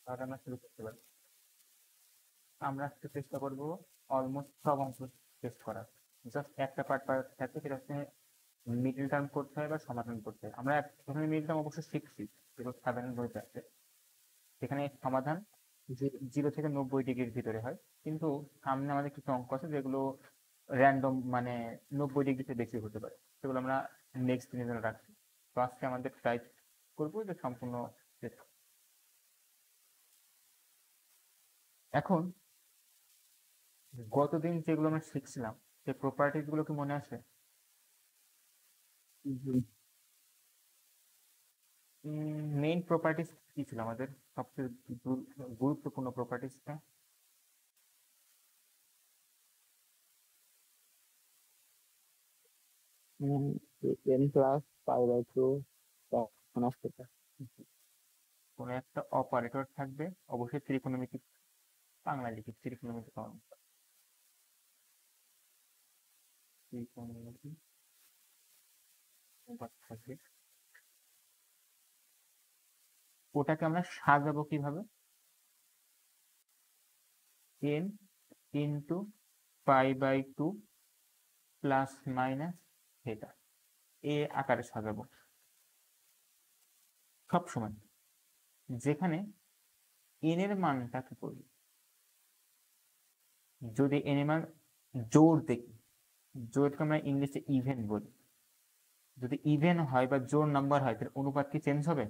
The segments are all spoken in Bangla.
তাহলে আমরা শুরু করতে পারি। আমরা আজকে চেষ্টা করব অলমোস্ট সব অঙ্ক টেস্ট করার। জাস্ট একটা পার্ট থাকবে, সেটা হচ্ছে মিডল টার্ম করতে হয় বা সমাধান করতে হয়। আমরা প্রথমে মিডল টার্ম অবশ্যই শিখছি, যেগুলো সাধারণ বইতে আছে। সেখানে সমাধান 0 থেকে 90 ডিগ্রির ভিতরে হয়, কিন্তু সামনে আমাদের কিছু অঙ্ক আছে যেগুলো র্যান্ডম, মানে 90 ডিগ্রিতে বেশি হতে পারে। সেগুলো আমরা নেক্সট দিনের জন্য রাখছি। তো আজকে আমাদের ট্রাই করবো যে সম্পূর্ণ শেষ। এখন গতদিন যেগুলো আমরা শিখছিলাম, সেই প্রপার্টিস গুলো কি মনে আছে? মেইন প্রপার্টিস কি ছিল আমাদের, সবচেয়ে গুরুত্বপূর্ণ প্রপার্টিসটা? n plus pi by two তখন আসতে পারে। কোনো একটা অপারেটর থাকবে, অবশ্যই ত্রিকোণমিতি, বাংলা লিখি ত্রিকোণমিতি পাওয়া, ত্রিকোণমিতি অনুপাত থাকবে। ওটাকে আমরা সাজাবো কিভাবে? n into pi by two plus minus theta, এ আকারে সাজাবো সব সময়। যেখানে n এর মানটা কি করি, যদি n এর মান জোড় দেখি, জোড়কে আমরা ইংলিশে ইভেন বলি, যদি ইভেন হয় বা জোড় নাম্বার হয়, তাহলে অনুপাত কি চেঞ্জ হবে?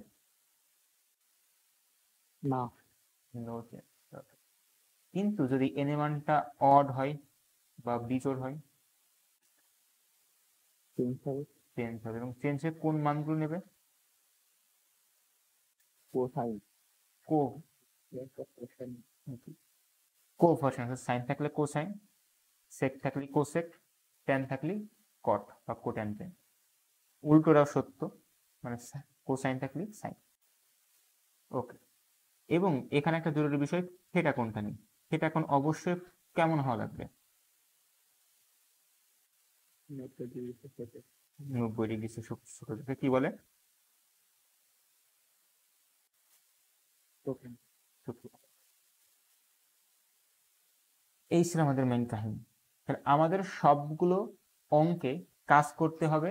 না, নো চেঞ্জ। কিন্তু যদি n এর মানটা অড হয় বা বিজোড় হয়, চেঞ্জ হবে। চেঞ্জ হবে। এবং চেঞ্জের কোন মানগুলো নেবে? কোসাইন। কো কোফারেন্স, সাইন থাকলে কোসাইন, সেক থাকলে কোসেক, ট্যান থাকলে কট বা কোট্যান ট্যান। উল্টোটাও সত্য, মানে কোসাইন থাকলে সাইন। ওকে। এবং এখানে একটা জরুরি বিষয়, থিটা কোনটা নেই। থিটা এখন অবশ্যই কেমন হওয়া লাগবে? 90 ডিগ্রি ছোট। কি বলে? এই ছিল আমাদের মেইন কাহিনী। তাহলে আমাদের সবগুলো অঙ্কে কাজ করতে হবে,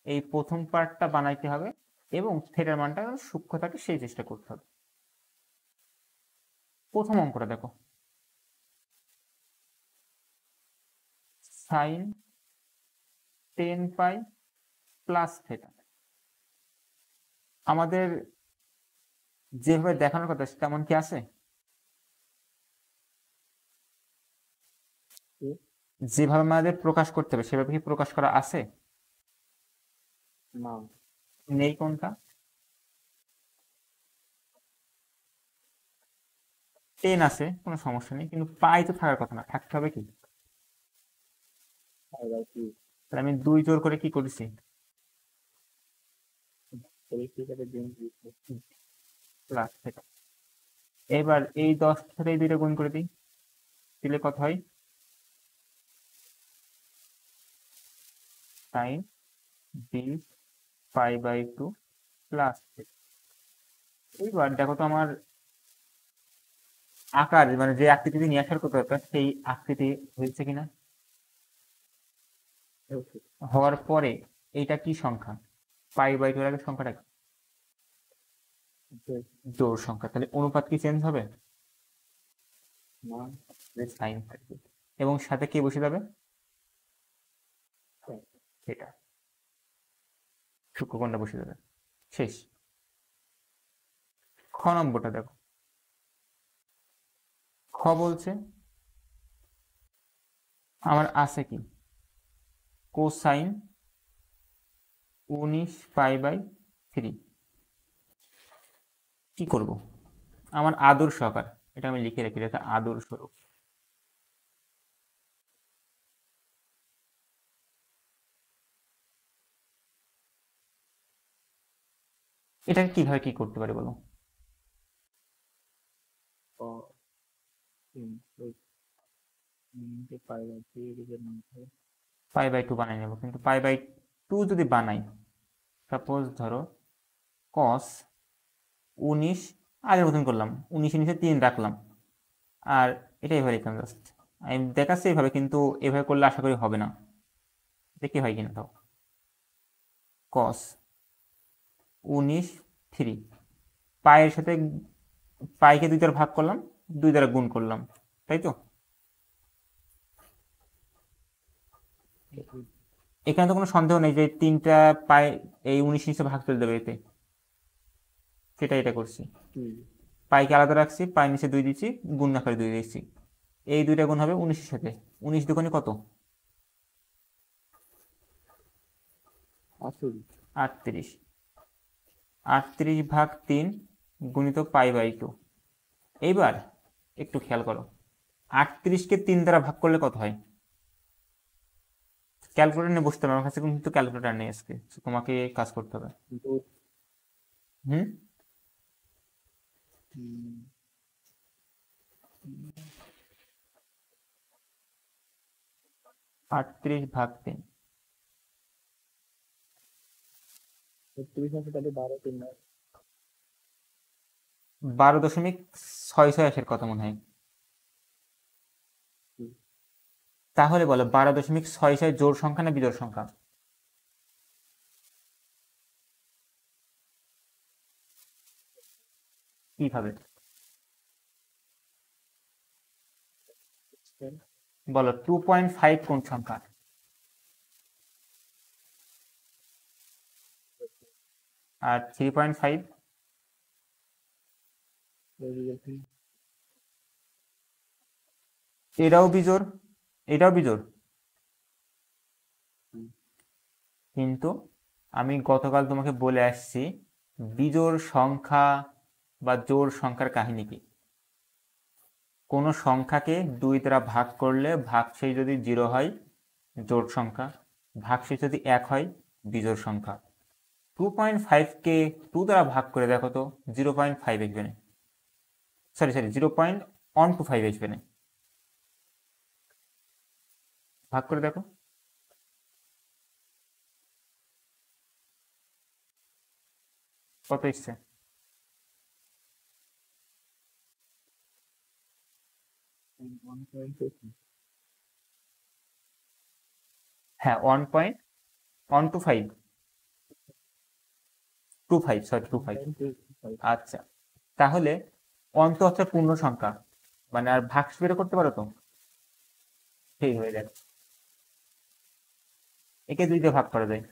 এই প্রথম পার্টটা বানাইতে হবে এবং থিটার মানটা সূক্ষ্ম থাকে সেই চেষ্টা করতে হবে। প্রথম অঙ্কটা দেখো, সাইন 10 পাই প্লাস থিটা। আমাদের যেভাবে দেখানোর কথা তেমন কি আছে? যেভাবে আমাদের প্রকাশ করতে হবে সেভাবে কি প্রকাশ করা আছে? না, নেই। কোনটা? 10 আছে, কোনো সমস্যা নেই, কিন্তু পাই তো থাকার কথা না, থাকতে হবে কি? Pi by two. তাহলে আমি 2 জোর করে কি করেছি? Plus theta. এবার এই 10 সাথে এই 2টা গুণ করে দিই, দিলে কত হয়? Sine 20 pi by two plus theta. এইবার দেখো তো আমার আকার, মানে যে আকৃতিতে নিয়ে আসার কথা হতো সেই আকৃতি হয়েছে কিনা। হওয়ার পরে এইটা কি সংখ্যা? পাই বাই টু এর আগে সংখ্যাটা কি? জোড় সংখ্যা। তাহলে অনুপাত কি চেঞ্জ হবে? সাইন থাকবে এবং সাথে কি বসে যাবে? এটা সূক্ষ্মকোণটা বসে যাবে। শেষ। খ নম্বরটা দেখো, খ বলছে আমার আছে কি, কোসাইন 19 পাই বাই 3। কি করব? আমার আদর্শ আকার, এটা আমি লিখে রাখি, এটা আদর্শ রূপ। এটা কিভাবে কি করতে পারি বলো? পাই বাই টু বানাই নেব, কিন্তু পাই বাই টু যদি বানাই, সাপোজ ধরো কস 19 আগের মতন করলাম, 19 নিচে 3 রাখলাম, আর এটা এভাবে লিখলাম জাস্ট। আমি দেখাচ্ছি এইভাবে, কিন্তু এভাবে করলে আশা করি হবে না। দেখি হয় কিনা তাও। কস 19 3, পায়ের সাথে পাইকে 2 দ্বারা ভাগ করলাম, 2 দ্বারা গুণ করলাম, তাই তো? এখানে তো কোনো সন্দেহ নেই যে 3টা পাই এই 19 নিচে ভাগ চলে দেবে এতে, সেটা এটা করছি। পাইকে আলাদা রাখছি, পাই নিচে 2 দিচ্ছি, গুণ আকারে 2 দিচ্ছি, এই 2টা গুণ হবে 19-এর সাথে। 19 দুগুণে কত? 38। 38 ভাগ 3 গুণিত পাই বাই 2। এইবার একটু খেয়াল করো, 38কে 3 দ্বারা ভাগ করলে কত হয়? ক্যালকুলেটর নিয়ে বসতে হবে, আমার কাছে কিন্তু ক্যালকুলেটর নেই আজকে, তোমাকে কাজ করতে হবে। হুম 38 ভাগ 3, 12.66 আসের কথা মনে হয়। তাহলে বলো 12.66 জোড় সংখ্যা না বিজোড় সংখ্যা? কিভাবে বলো? 2.5 কোন সংখ্যা? আর 3.5? এটাও বিজোড়, এটাও বিজোড়। কিন্তু আমি গতকাল তোমাকে বলে আসছি বিজোড় সংখ্যা বা জোড় সংখ্যার কাহিনী কি। কোনো সংখ্যাকে 2 দ্বারা ভাগ করলে ভাগশেষ যদি 0 হয় জোড় সংখ্যা, ভাগশেষ যদি 1 হয় বিজোড় সংখ্যা। 2.5কে 2 দ্বারা ভাগ করে দেখো তো 0.5 আসবে না, সরি 0.125 আসবে না। ভাগ করে দেখো কত এসছে। হ্যাঁ 1.125, 25 আচ্ছা, তাহলে অন্ত হচ্ছে পূর্ণ সংখ্যা, মানে আর ভাগশেষ বের করতে পারো তো, সেই হয়ে যাবে। একে 2 দিয়ে ভাগ করা যায়,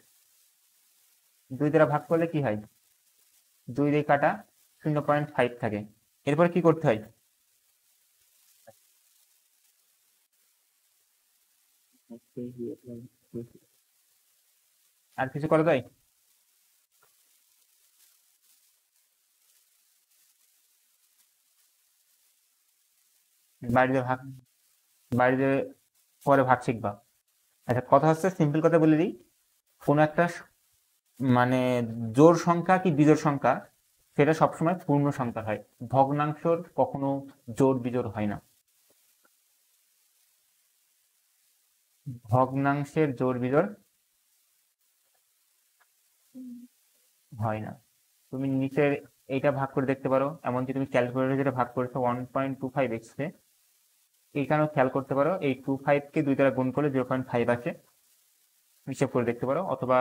2 দ্বারা ভাগ করলে কি হয়? 2 দিয়ে কাটা 0.5 থাকে। এরপর কি করতে হয়? আর কিছু করা যায়? বাড়িতে ভাগ, বাড়িতে পরে ভাগ শিখবা। আচ্ছা, কথা হচ্ছে সিম্পল কথা বলে দিই, কোন একটা মানে জোড় সংখ্যা কি বিজোড় সংখ্যা সেটা সবসময় পূর্ণ সংখ্যা হয়, ভগ্নাংশর কখনো জোড় বিজোড় হয় না। ভগ্নাংশের জোড় বিজোড় হয় না। তুমি নিচের এইটা ভাগ করে দেখতে পারো, এমনকি তুমি ক্যালকুলেটরে যেটা ভাগ করেছো 1.25 এ, এইখানেও খেয়াল করতে পারো এই 25কে 2 দ্বারা গুণ করলে 0.5 আসে, হিসেব করে দেখতে পারো, অথবা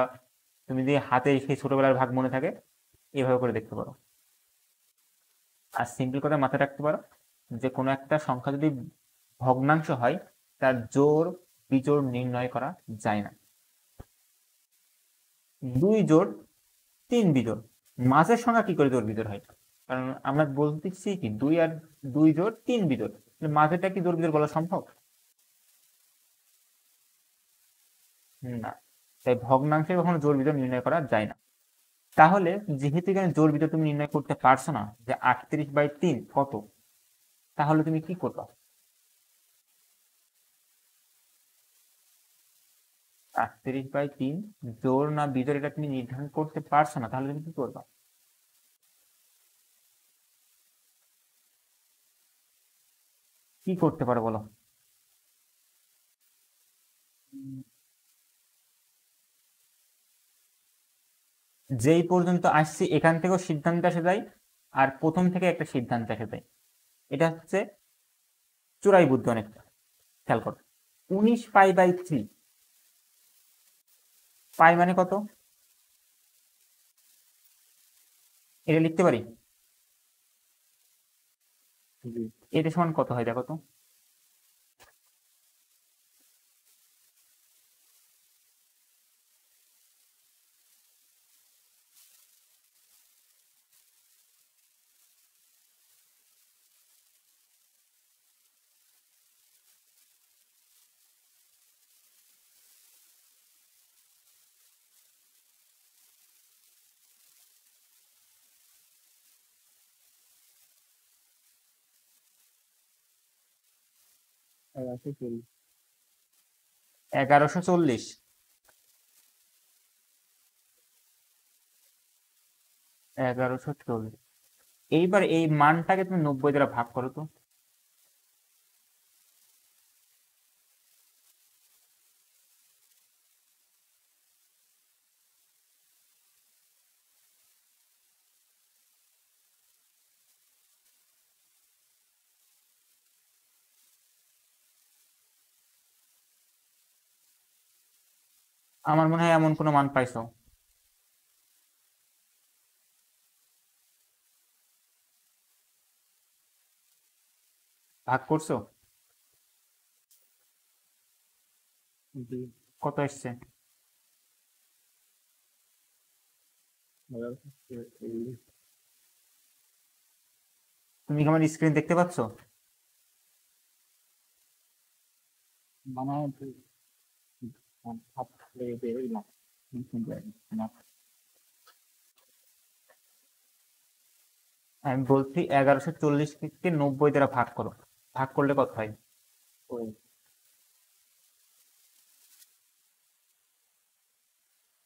তুমি যদি হাতে সেই ছোটবেলার ভাগ মনে থাকে এভাবে করে দেখতে পারো। আর সিম্পল কথা মাথায় রাখতে পারো যে কোনো একটা সংখ্যা যদি ভগ্নাংশ হয় তার জোড় বিজোড় নির্ণয় করা যায় না। 2 জোড় 3 বিজোড়, মাঝের সংখ্যা কি করে জোড় বিজোড় হয়? কারণ আমরা বলতেছি কি 2 জোড় 3 বিজোড়, মাঝেরটা কি জোড় বিজোড় বলা সম্ভব না। তাই ভগ্নাংশে কখনো জোড় বিজোড় নির্ণয় করা যায় না। তাহলে যেহেতু এখানে জোড় বিজোড় তুমি নির্ণয় করতে পারছো না যে 38/3 কত, তাহলে তুমি কি করবা? 38/3 জোড় না বিজোড় এটা তুমি নির্ধারণ করতে পারছো না, তাহলে তুমি কি করবা? কি করতে পারো বলো? যেই পর্যন্ত আসছি এখান থেকেও সিদ্ধান্ত আসে যায় আর প্রথম থেকে একটা সিদ্ধান্ত এসে যায়। এটা হচ্ছে চোরাই বুদ্ধি অনেকটা। খেয়াল করো, 19π/3, পাই মানে কত? এটা লিখতে পারি, জি এটা সমান কত হয় দেখো তো। আছে কি 1140। এইবার এই মানটাকে তুমি 90 দ্বারা ভাগ করো তো। আমার মনে হয় এমন কোনো মান পাইছো। ভাগ করছো, জি কত এসছে? 1140 তুমি কি আমার স্ক্রিন দেখতে পাচ্ছ? মানে হাত লেগে বেরোই না না আমি বলছি 1140কে 90 দ্বারা ভাগ করো, ভাগ করলে কত হয়? ওই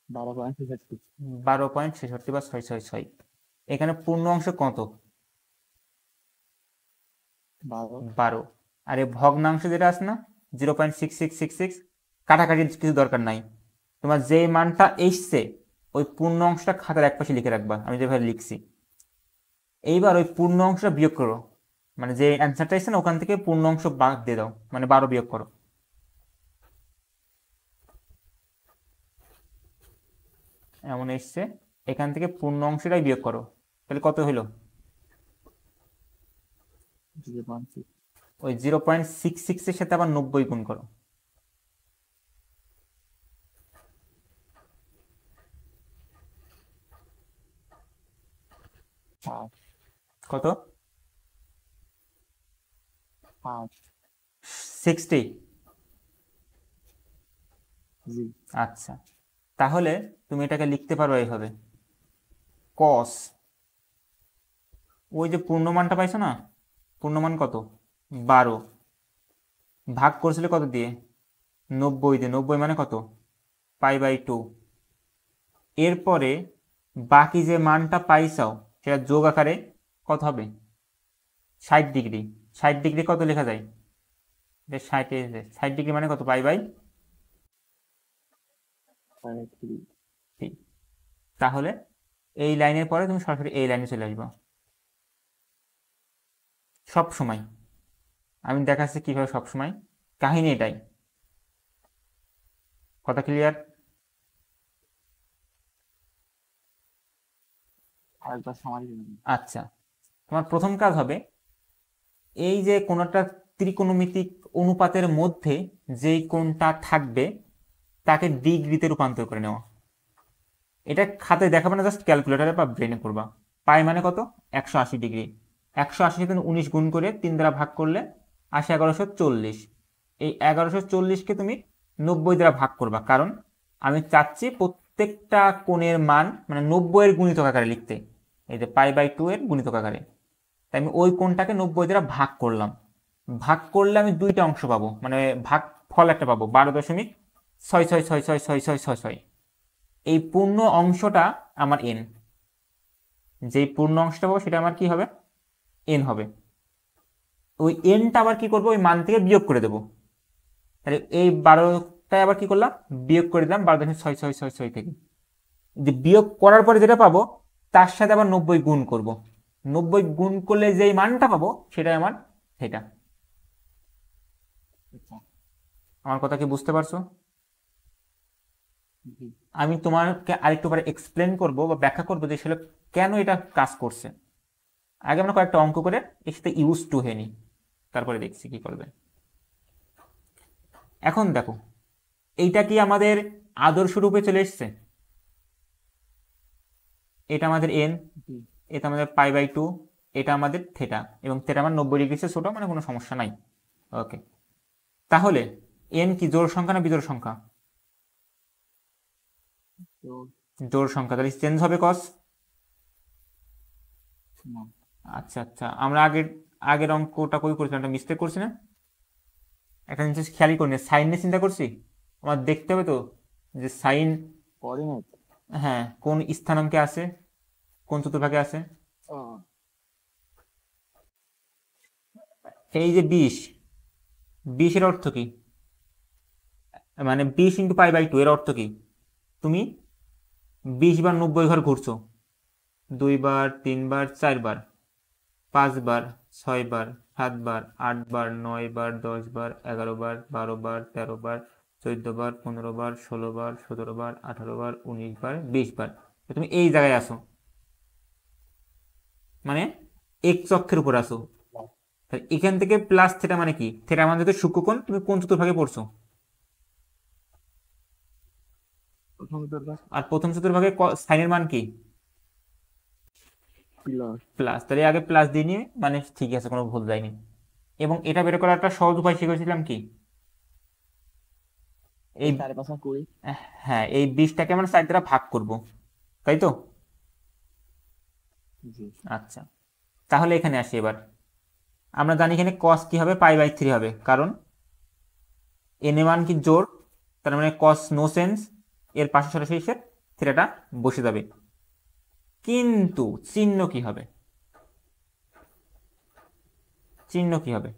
12.66 12.66 বা 666। এখানে পূর্ণ অংশ কত? 12 12। আর এই ভগ্নাংশ যেটা আছে না, 0.6666, কাটাকাটির কিছু দরকার নাই। তোমার যে মানটা এসছে ওই পূর্ণ অংশটা খাতার একপাশে লিখে রাখবা, আমি যেভাবে লিখছি। এইবার ওই পূর্ণ অংশটা বিয়োগ করো, মানে যে অ্যান্সারটা এসছে না ওখান থেকে পূর্ণ অংশ বাদ দিয়ে দাও, মানে 12 বিয়োগ করো। এমন এসছে, এখান থেকে পূর্ণ অংশটাই বিয়োগ করো, তাহলে কত হইলো? 0.6 ওই 0.66 এর সাথে আবার 90 গুণ করো। কত? 5 60। জি আচ্ছা, তাহলে তুমি এটাকে লিখতে পারো এইভাবে, কস, ওই যে পূর্ণমানটা পাইছো না, পূর্ণমান কত? 12, ভাগ করছিলে কত দিয়ে? 90 দিয়ে। 90 মানে কত? π/2। এরপরে বাকি যে মানটা পাইছাও সেটা যোগ আকারে কত হবে? 60 ডিগ্রি। 60 ডিগ্রি কত লেখা যায়? 60 ডিগ্রি মানে কত? π/3। তাহলে এই লাইনের পরে তুমি সরাসরি এই লাইনে চলে আসবে সব সময়। আমি দেখাচ্ছি কিভাবে সব সময়, কাহিনী এটাই। কথা ক্লিয়ার? আরেকবার সামারি আচ্ছা, তোমার প্রথম কাজ হবে এই যে কোনো একটা ত্রিকোণমিতিক অনুপাতের মধ্যে যেই কোণটা থাকবে তাকে ডিগ্রিতে রূপান্তর করে নেওয়া। এটা খাতায় দেখাবে না, জাস্ট ক্যালকুলেটারে বা ব্রেনে করবা। পাই মানে কত? 180 ডিগ্রি। 180 সাথে 19 গুণ করে 3 দ্বারা ভাগ করলে 80 1140। এই 1140কে তুমি 90 দ্বারা ভাগ করবা, কারণ আমি চাচ্ছি প্রত্যেকটা কোণের মান মানে 90 এর গুণিতক আকারে লিখতে। এই যে π/2 এর গুণিতক আকারে, তাই আমি ওই কোণটাকে 90 দ্বারা ভাগ করলাম। ভাগ করলে আমি দুইটা অংশ পাবো, মানে ভাগ ফল একটা পাবো, 12.66666666। এই পূর্ণ অংশটা আমার এন, যেই পূর্ণ অংশটা পাবো সেটা আমার কি হবে? এন হবে। ওই এনটা আবার কি করবো? ওই মান থেকে বিয়োগ করে দেবো। তাহলে এই 12টায় আবার কি করলাম? বিয়োগ করে দিলাম 12.6666 থেকে। যে বিয়োগ করার পরে যেটা পাবো তার সাথে আবার 90 গুণ করব। 90 গুণ করলে যেই মানটা পাবো সেটাই আমার থিটা। আমার কথা কি বুঝতে পারছো? আমি তোমাকে আরেকটু পরে এক্সপ্লেন করবো বা ব্যাখ্যা করবো যে আসলে কেন এটা কাজ করছে। আগে আমরা কয়েকটা অঙ্ক করে এর সাথে ইউজ টু হয়ে নিই, তারপরে দেখছি কি করবে। এখন দেখো, এইটা কি আমাদের আদর্শ রূপে চলে এসছে? এটা আমাদের এন, এটা আমাদের π/2, এটা আমাদের থেটা, এবং থেটা আমার 90 ডিগ্রি ছোট, মানে কোনো সমস্যা নাই। ওকে, তাহলে এন কি জোড় সংখ্যা না বিজোড় সংখ্যা? জোড় সংখ্যা, তাহলে চেঞ্জ হবে কস। আচ্ছা আচ্ছা, আমরা আগের অঙ্কটা কই করেছিলাম, একটা মিস্টেক করছি না? একটা জিনিস খেয়ালই করি না, সাইন নিয়ে চিন্তা করছি। আমার দেখতে হবে তো যে সাইন, হ্যাঁ, কোন স্থানাঙ্কে আছে, কোন চতুর্ভাগে আছে। এই যে 20 এর অর্থ কি? মানে 20 × π/2 এর অর্থ কি? তুমি 20 বার 90 ঘর ঘুরছো, 2 বার 3 বার 4 বার 5 বার 6 বার 7 বার 8 বার 9 বার 10 বার 11 বার 12 বার 13 বার 14 বার 15 বার 16 বার 17 বার 18 বার 19 বার 20 বার তুমি এই জায়গায় আসো, মানে এক্স অক্ষের উপর আসো। এখান থেকে প্লাস থেটা মানে কি? থেটা মানে তো সূক্ষ্মকোণ, তুমি কোন চতুর্ভাগে পড়ছো? আর প্রথম চতুর্ভাগে সাইনের মান কি? প্লাস। তাহলে আগে প্লাস দিয়ে নিয়ে, মানে ঠিক আছে, কোনো ভুল যায়নি। এবং এটা বের করার একটা সহজ উপায় শিখেছিলাম কি, এই হ্যাঁ, এই 20টাকে আমরা 4 দ্বারা ভাগ করব, তাই তো? আচ্ছা, তাহলে এখানে আসি এবার। আমরা জানি এখানে cos কি হবে, π/3 হবে, কারণ এন এ মান কি জোড়, তার মানে cos নো সেন্স, এর পাশে সরাসরি এসে থিটাটা বসে যাবে। কিন্তু চিহ্ন কি হবে? চিহ্ন কি হবে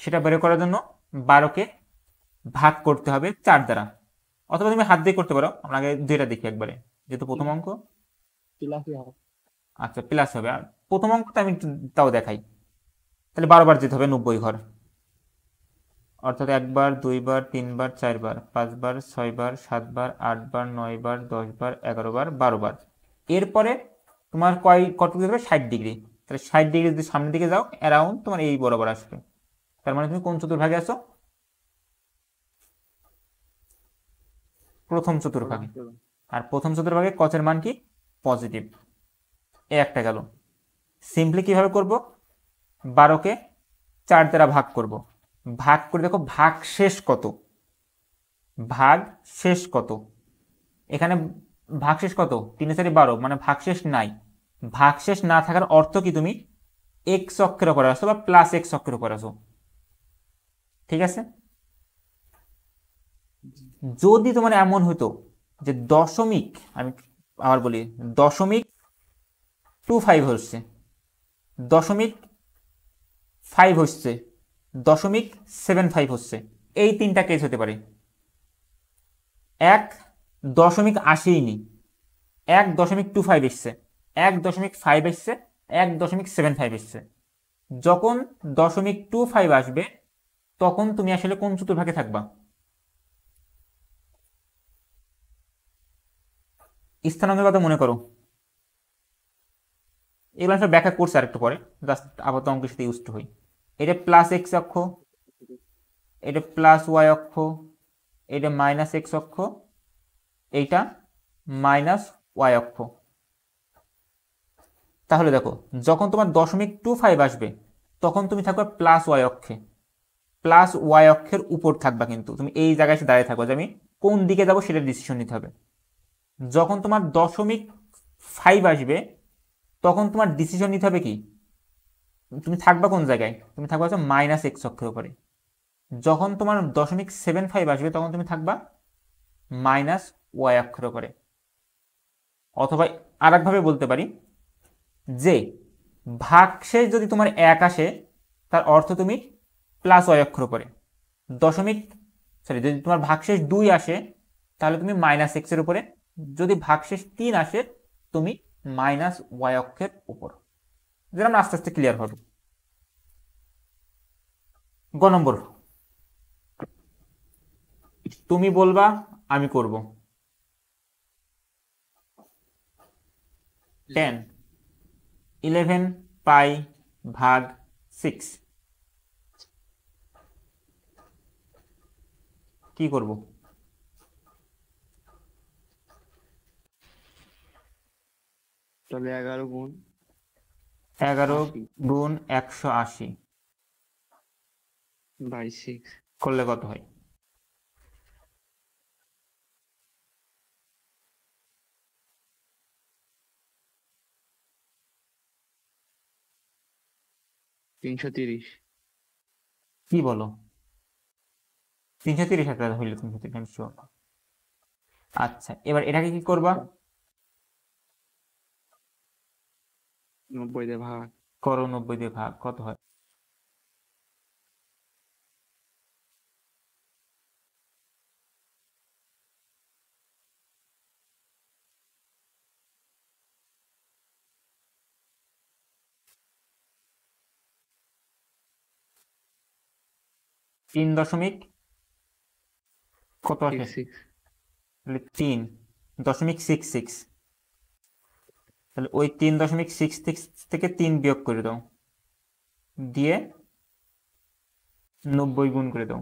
সেটা বের করার জন্য 12কে ভাগ করতে হবে 4 দ্বারা, অথবা তুমি হাত দিয়ে করতে পারো। আমরা আগে দুইটা দেখি একবারে, যেহেতু প্রথম অঙ্ক। আচ্ছা, প্লাস হবে। আর প্রথম অঙ্কটা আমি তাও দেখাই। তাহলে 12 বার যেতে হবে 90 ঘর, অর্থাৎ 1 বার 2 বার 3 বার 4 বার 5 বার 6 বার 7 বার 8 বার 9 বার 10 বার 11 বার 12 বার। এরপরে তোমার কত যেতে হবে? 60 ডিগ্রি। তাহলে 60 ডিগ্রি যদি সামনের দিকে যাও, অ্যারাউন্ড তোমার এই বরাবর আসবে। তার মানে তুমি কোন চতুর্ভাগে আছো? প্রথম চতুর্ভাগে। আর প্রথম চতুর্ভাগে কসের মান কি? পজিটিভ। এ একটা গেল। সিম্পলি কিভাবে করব? 12কে 4 দ্বারা ভাগ করব। ভাগ করে দেখো ভাগ শেষ কত, ভাগ শেষ কত। এখানে ভাগ শেষ কত? 3 4 12, মানে ভাগ শেষ নাই। ভাগ শেষ না থাকার অর্থ কি? তুমি এক্স অক্ষের উপর আসো বা প্লাস এক্স অক্ষের উপর আসো, ঠিক আছে? যদি তোমার এমন হতো যে দশমিক, আমি আবার বলি, 0.25 হচ্ছে, 0.5 হচ্ছে, 0.75 হচ্ছে, এই তিনটা কেস হতে পারে। 1.80 1.25 এসছে, 1.5 এসছে, 1.75 এসছে। যখন 0.25 আসবে তখন তুমি আসলে কোন চতুর্ভাগে থাকবা? স্থানাঙ্কের কথা মনে করো। এগুলো আসলে ব্যাখ্যা করছে আরেকটু পরে, জাস্ট আপাতত অঙ্কের সাথে ইউজড হই। এটা প্লাস এক্স অক্ষ, এটা প্লাস ওয়াই অক্ষ, এটা মাইনাস এক্স অক্ষ, এইটা মাইনাস ওয়াই অক্ষ। তাহলে দেখো, যখন তোমার 0.25 আসবে তখন তুমি থাকবে প্লাস ওয়াই অক্ষে, প্লাস ওয়াই অক্ষের উপর থাকবা। কিন্তু তুমি এই জায়গায় এসে দাঁড়িয়ে থাকবে যে আমি কোন দিকে যাবো সেটা ডিসিশন নিতে হবে। যখন তোমার 0.5 আসবে তখন তোমার ডিসিশন নিতে হবে কি, তুমি থাকবা কোন জায়গায়? তুমি থাকবা হচ্ছে মাইনাস এক্স অক্ষের উপরে। যখন তোমার 0.75 আসবে তখন তুমি থাকবা মাইনাস ওয়াই অক্ষের উপরে। অথবা আর একভাবে বলতে পারি যে ভাগশেষ যদি তোমার 1 আসে তার অর্থ তুমি প্লাস ওয়াই অক্ষের উপরে। যদি তোমার ভাগশেষ 2 আসে তাহলে তুমি মাইনাস এক্স এর উপরে। যদি ভাগশেষ 3 আসে তুমি মাইনাস ওয়াই অক্ষের উপর, যেটা আমরা আস্তে আস্তে ক্লিয়ার হবে। গ নম্বর, তুমি বলবা আমি করব। 10 11 পাই ভাগ 6 কি করব? তাহলে 11 গুণ 11 80 গুণ 180 বাই 6 করলে কত হয়? 330। কি বলো? 330 একটা হইলো, 330 আমি sure না। আচ্ছা, এবার এটাকে কি করবা? 90 দিয়ে ভাগ। করো 90 দিয়ে ভাগ, কত হয়? 3 দশমিক কত আসে? 66 তাহলে 3.66। তাহলে ওই 3.66 থেকে 3 বিয়োগ করে দাও, দিয়ে 90 গুণ করে দাও।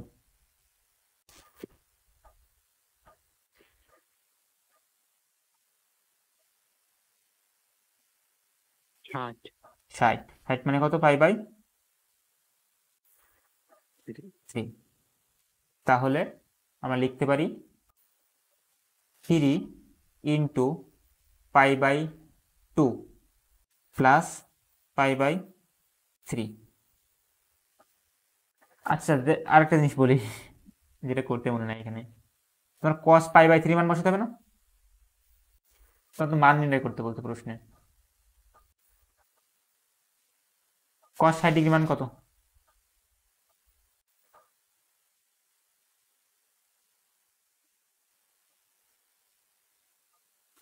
60 60 মানে কত? Pi by 3। তাহলে আমরা লিখতে পারি 3 into pi by 2 plus pi by 3। আচ্ছা, আরেকটা জিনিস বলি, যেটা করতে মনে নাই এখানে। তোমার cos পাই বাই 3 মান বসাতে হবে না? তোমার তো মান নির্ণয় করতে বলতে প্রশ্নে। cos 60 ডিগ্রি মান কত?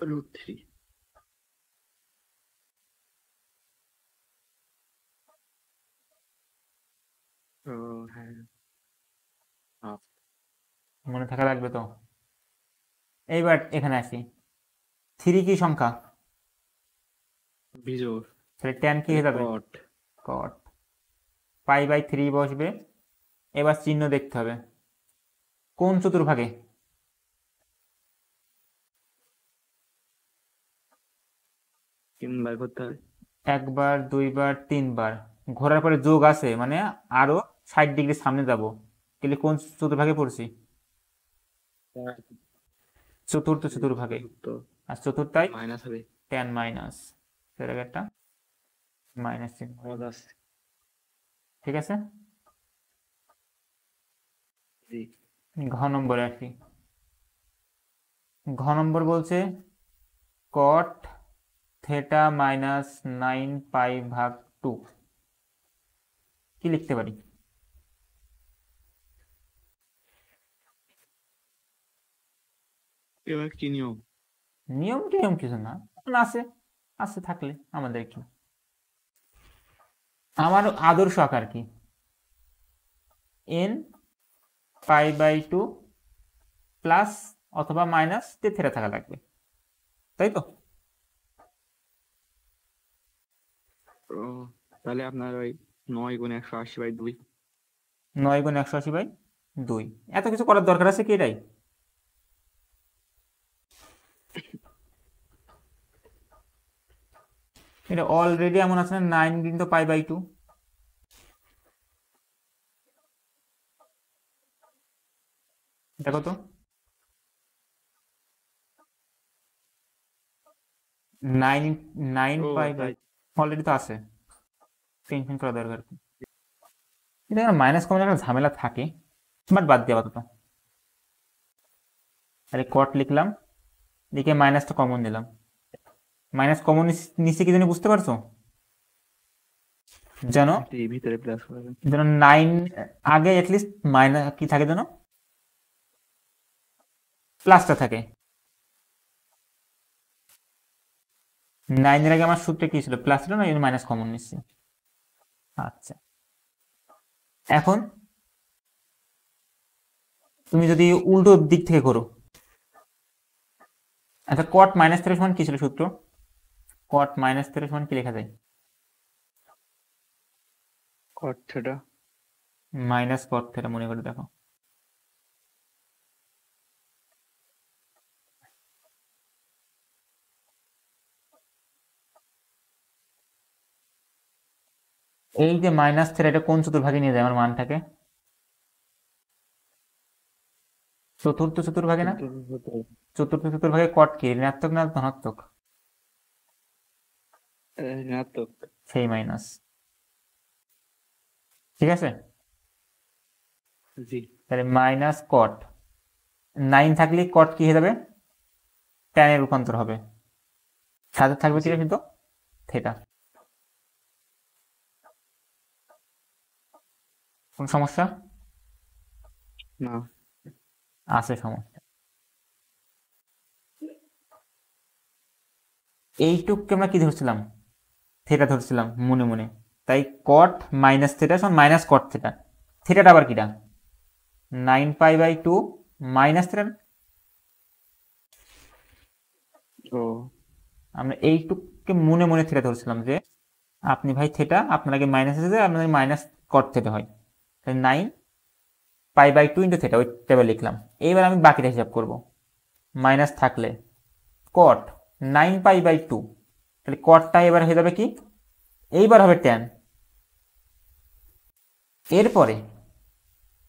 √3। ও হ্যাঁ, হাফ। মনে থাকা লাগবে তো। এইবার এখানে আসি, 3 কি সংখ্যা? বিজোড়। তাহলে tan কি হয়ে যাবে? কট। cot। পাই বাই 3 বসবে। এবার চিহ্ন দেখতে হবে কোন চতুর্ভাগে? 3 বার করতে হবে। একবার, দুইবার, 3 বার ঘোরার পরে যোগ আছে, মানে আরো 60 ডিগ্রি সামনে যাব। তাহলে কোন চতুর্ভাগে পড়ছি? চতুর্থ চতুর্ভাগে। আর চতুর্থায় মাইনাস হবে। tan মাইনাস, সেটাকে একটা মাইনাস চিহ্ন। ঠিক আছে, জি। ঘ নম্বরে আসি। ঘ নম্বর বলছে cot থেটা মাইনাস 9 পাই ভাগ 2 কি লিখতে পারি? এবার কি নিয়ম? নিয়ম টিয়ম কিছু না, আছে আছে থাকলে আমাদের কি। আমার আদর্শ আকার কি? n পাই বাই 2 প্লাস অথবা মাইনাস থেটা থাকা লাগবে, তাই তো? ও, তাহলে আপনার ওই 9 গুণ 180/2। 9 গুণ 180/2। এত কিছু করার দরকার আছে কি এটাই? এটা অলরেডি এমন আছে না, 9 কিন্তু পাই বাই 2। দেখো তো, 9 9 ও পাই বাই তাই। অলরেডি তো আছে, টেনশন করা দরকার কি? এটা মাইনাস কমন একটা ঝামেলা থাকে, বাট বাদ দিয়ে আপাতত। তাহলে কট লিখলাম, লিখে মাইনাসটা কমন দিলাম। মাইনাস কমন নিচে কি জানি বুঝতে পারছো? যেন ভিতরে প্লাস করবেন। 9 আগে অ্যাটলিস্ট মাইনাস কি থাকে, যেন প্লাসটা থাকে। 9 এর আগে আমার সূত্রে কি ছিল, প্লাস ছিল না, এই মাইনাস কমন নিচ্ছি। আচ্ছা, এখন তুমি যদি উল্টো দিক থেকে করো, আচ্ছা কট মাইনাস থিটা সমান কি ছিল সূত্র? কট মাইনাস থিটা সমান কি লেখা যায়? cot theta মাইনাস কট থিটা, মনে করে দেখো। এই যে মাইনাস থিটা, এটা কোন চতুর্ভাগে নিয়ে যায় আমার মানটাকে? চতুর্থ চতুর্ভাগে না? চতুর্থ চতুর্ভাগে কট কি ঋণাত্মক না ধনাত্মক? ঋণাত্মক। সেই মাইনাস, ঠিক আছে। জি তাহলে মাইনাস কট 9 থাকলে কট কি হয়ে যাবে, tan এর রূপান্তর হবে, সাথে থাকবে কি কিন্তু থিটা। কোন সমস্যা? না আছে সমস্যা। এইটুককে আমরা কি ধরছিলাম, থিটা ধরছিলাম মনে মনে, তাই কট মাইনাস থিটা সমান মাইনাস কট থিটা। থিটাটা আবার কিটা, 9π/2 মাইনাস থিটা। ও আমরা এইটুককে মনে মনে থিটা ধরছিলাম যে আপনি ভাই থিটা আপনার আগে মাইনাস এসেছে, আপনাদের মাইনাস কট থিটা হয়, তাই 9π/2 ইন্টু থিটা, ওই টেবিল লিখলাম। এইবার আমি বাকিটা হিসাব করব। মাইনাস থাকলে কট 9π/2, তাহলে কটটা এবার হয়ে যাবে কি, এইবার হবে ট্যান। এরপরে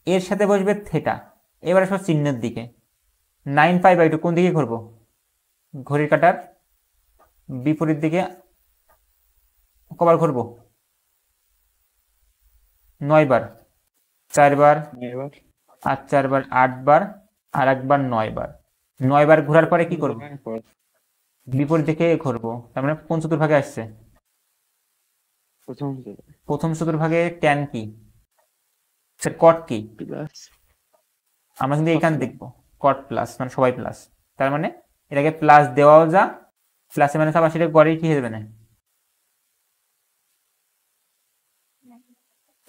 এর সাথে বসবে থিটা, এবার আসবো চিহ্নের দিকে। 9π/2 কোন দিকে করব, ঘড়ির কাঁটার বিপরীত দিকে কবার ঘুরবো, 9 বার, 4 বার, এবার আর 4 বার 8 বার, আর একবার 9 বার। 9 বার ঘোরার পরে কি করব, বিপরীত দিকে ঘুরবো। তার মানে কোন চতুর্ভাগে আসছে, প্রথম প্রথম চতুর্ভাগে ট্যান কি, কট কি, প্লাস আমরা কিন্তু এখানে দেখবো কট প্লাস, মানে সবাই প্লাস। তার মানে এটাকে প্লাস দেওয়াও যা, প্লাসে মানে আবার সেটা গড়ে কি হয়ে যাবে না,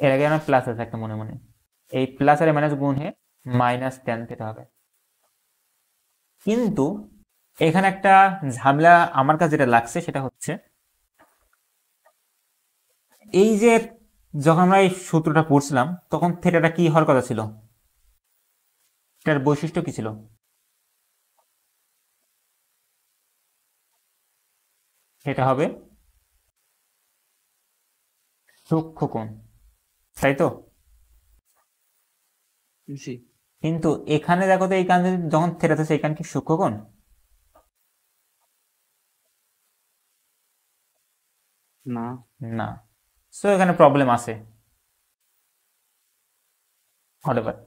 এর আগে আমার প্লাস আছে একটা মনে মনে, এই প্লাস আর মাইনাস গুণ হয়ে মাইনাস ট্যান থিটা হবে। কিন্তু এখানে একটা ঝামেলা আমার কাছে যেটা লাগছে সেটা হচ্ছে, এই যে যখন আমরা এই সূত্রটা পড়ছিলাম তখন থিটাটা কি হওয়ার কথা ছিল, এটার বৈশিষ্ট্য কি ছিল? সেটা হবে সূক্ষ্মকোণ, তাই তো? জি কিন্তু এখানে দেখো তো, এই কান যখন থিটা থাকছে এই কান কি সূক্ষ্মকোণ? না না। সো এখানে প্রবলেম আছে, হতে পারে।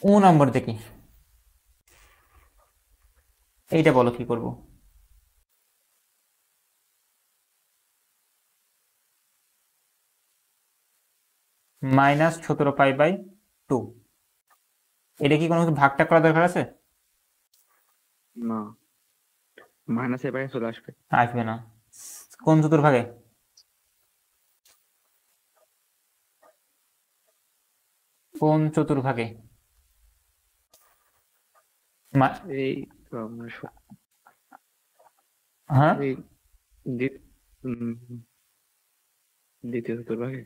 ও নম্বর দেখি, এইটা বলো কি করব। -17π/2, এটা কি কোনো কিছু ভাগটা করা দরকার আছে? না মাইনাস এবারে চলে আসবে। আসবে না। কোন চতুর্ভাগে, কোন চতুর্ভাগে? এই তো আপনার হ্যাঁ, এই উম, দ্বিতীয় চতুর্ভাগে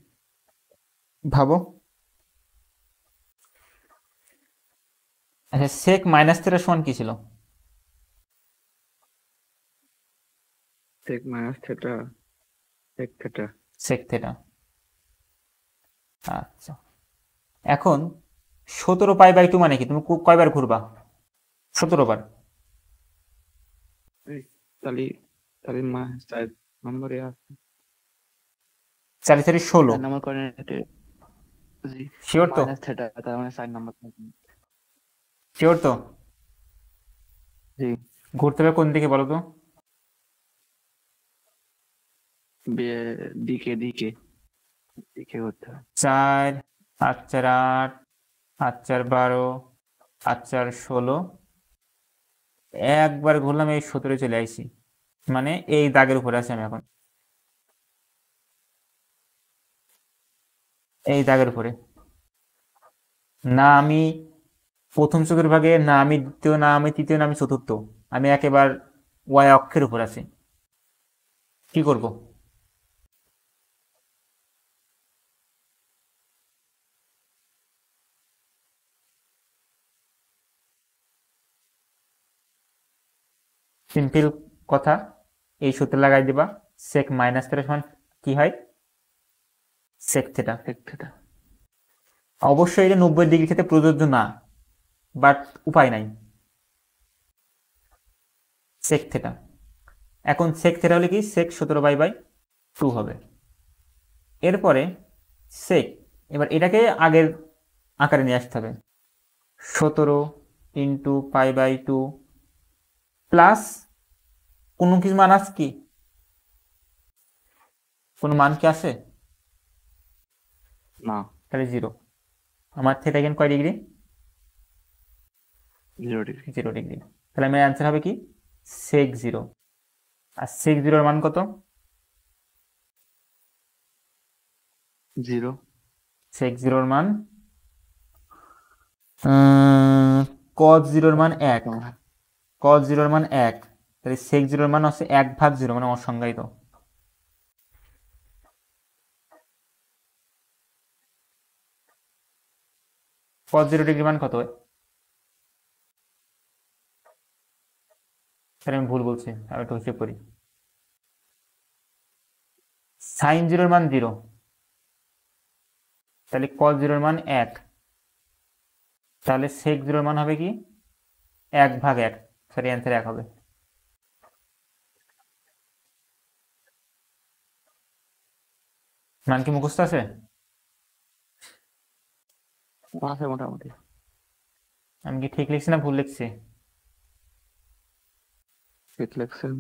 ভাবো। আচ্ছা সেক মাইনাস থিটা সমান কি ছিল? Sec minus theta sec theta. Sec theta. আচ্ছা, এখন 17π/2 মানে কি, তুমি কয়বার ঘুরবা? 17 বার। এই তাহলে তাহলে 4 নম্বরে আছে, 4 4 16, 4 নম্বর কোঅর্ডিনেটে। জি শিওর তো? মাইনাস থিটা, তার মানে 4 নম্বর। শিওর তো? জি ঘুরতে হবে কোন দিকে বলো তো? দিকে দিকে দিকে করতে হবে। 4, 8 4 8, 8 4 12, 8 4 16, একবার ঘুরলাম, এই 17 চলে আইছি, মানে এই দাগের উপরে আছি আমি এখন, এই দাগের উপরে। না আমি প্রথম চতুর্ভাগে, না আমি দ্বিতীয়, না আমি তৃতীয়, না আমি চতুর্থ, আমি একেবার ওয়াই অক্ষের উপর আছি। কি করব? সিম্পল কথা, এই সূত্র লাগাই দিবা, সেক মাইনাস থিটা সমান কি হয়? Sec theta. অবশ্যই এটা 90 ডিগ্রি ক্ষেত্রে প্রযোজ্য না, বাট উপায় নাই, সেক থিটা। এখন সেক থিটা হলে কি, সেক 17 বাই 2 হবে। এরপরে সেক, এবার এটাকে আগের আকারে নিয়ে আসতে হবে, 17 × π/2 প্লাস কোনো কিছু মান আছে কি, কোনো মান কি আছে? না, তাহলে 0। আমার থিটা এখানে কয় ডিগ্রি? 0 ডিগ্রি। 0 ডিগ্রি। তাহলে আমার অ্যান্সার হবে কি, সেক 0। আর সেক 0 এর মান কত? 0। সেক 0 এর মান cos 0 এর মান 1, cos 0 এর মান 1, তাহলে সেক 0 এর মান হচ্ছে 1/0, মানে অসংজ্ঞায়িত। cos 0 ডিগ্রি মান কত? তাহলে আমি ভুল বলছি, আমি একটু হিসেব করি। সাইন 0 এর মান 0, তাহলে cos 0 এর মান 1, তাহলে সেক 0 এর মান হবে কি, 1/1। সরি, অ্যান্সার 1 হবে। মান কি মুখস্থ আছে? আছে মোটামুটি। আমি কি ঠিক লিখছি না ভুল লিখছি? ঠিক লিখছেন।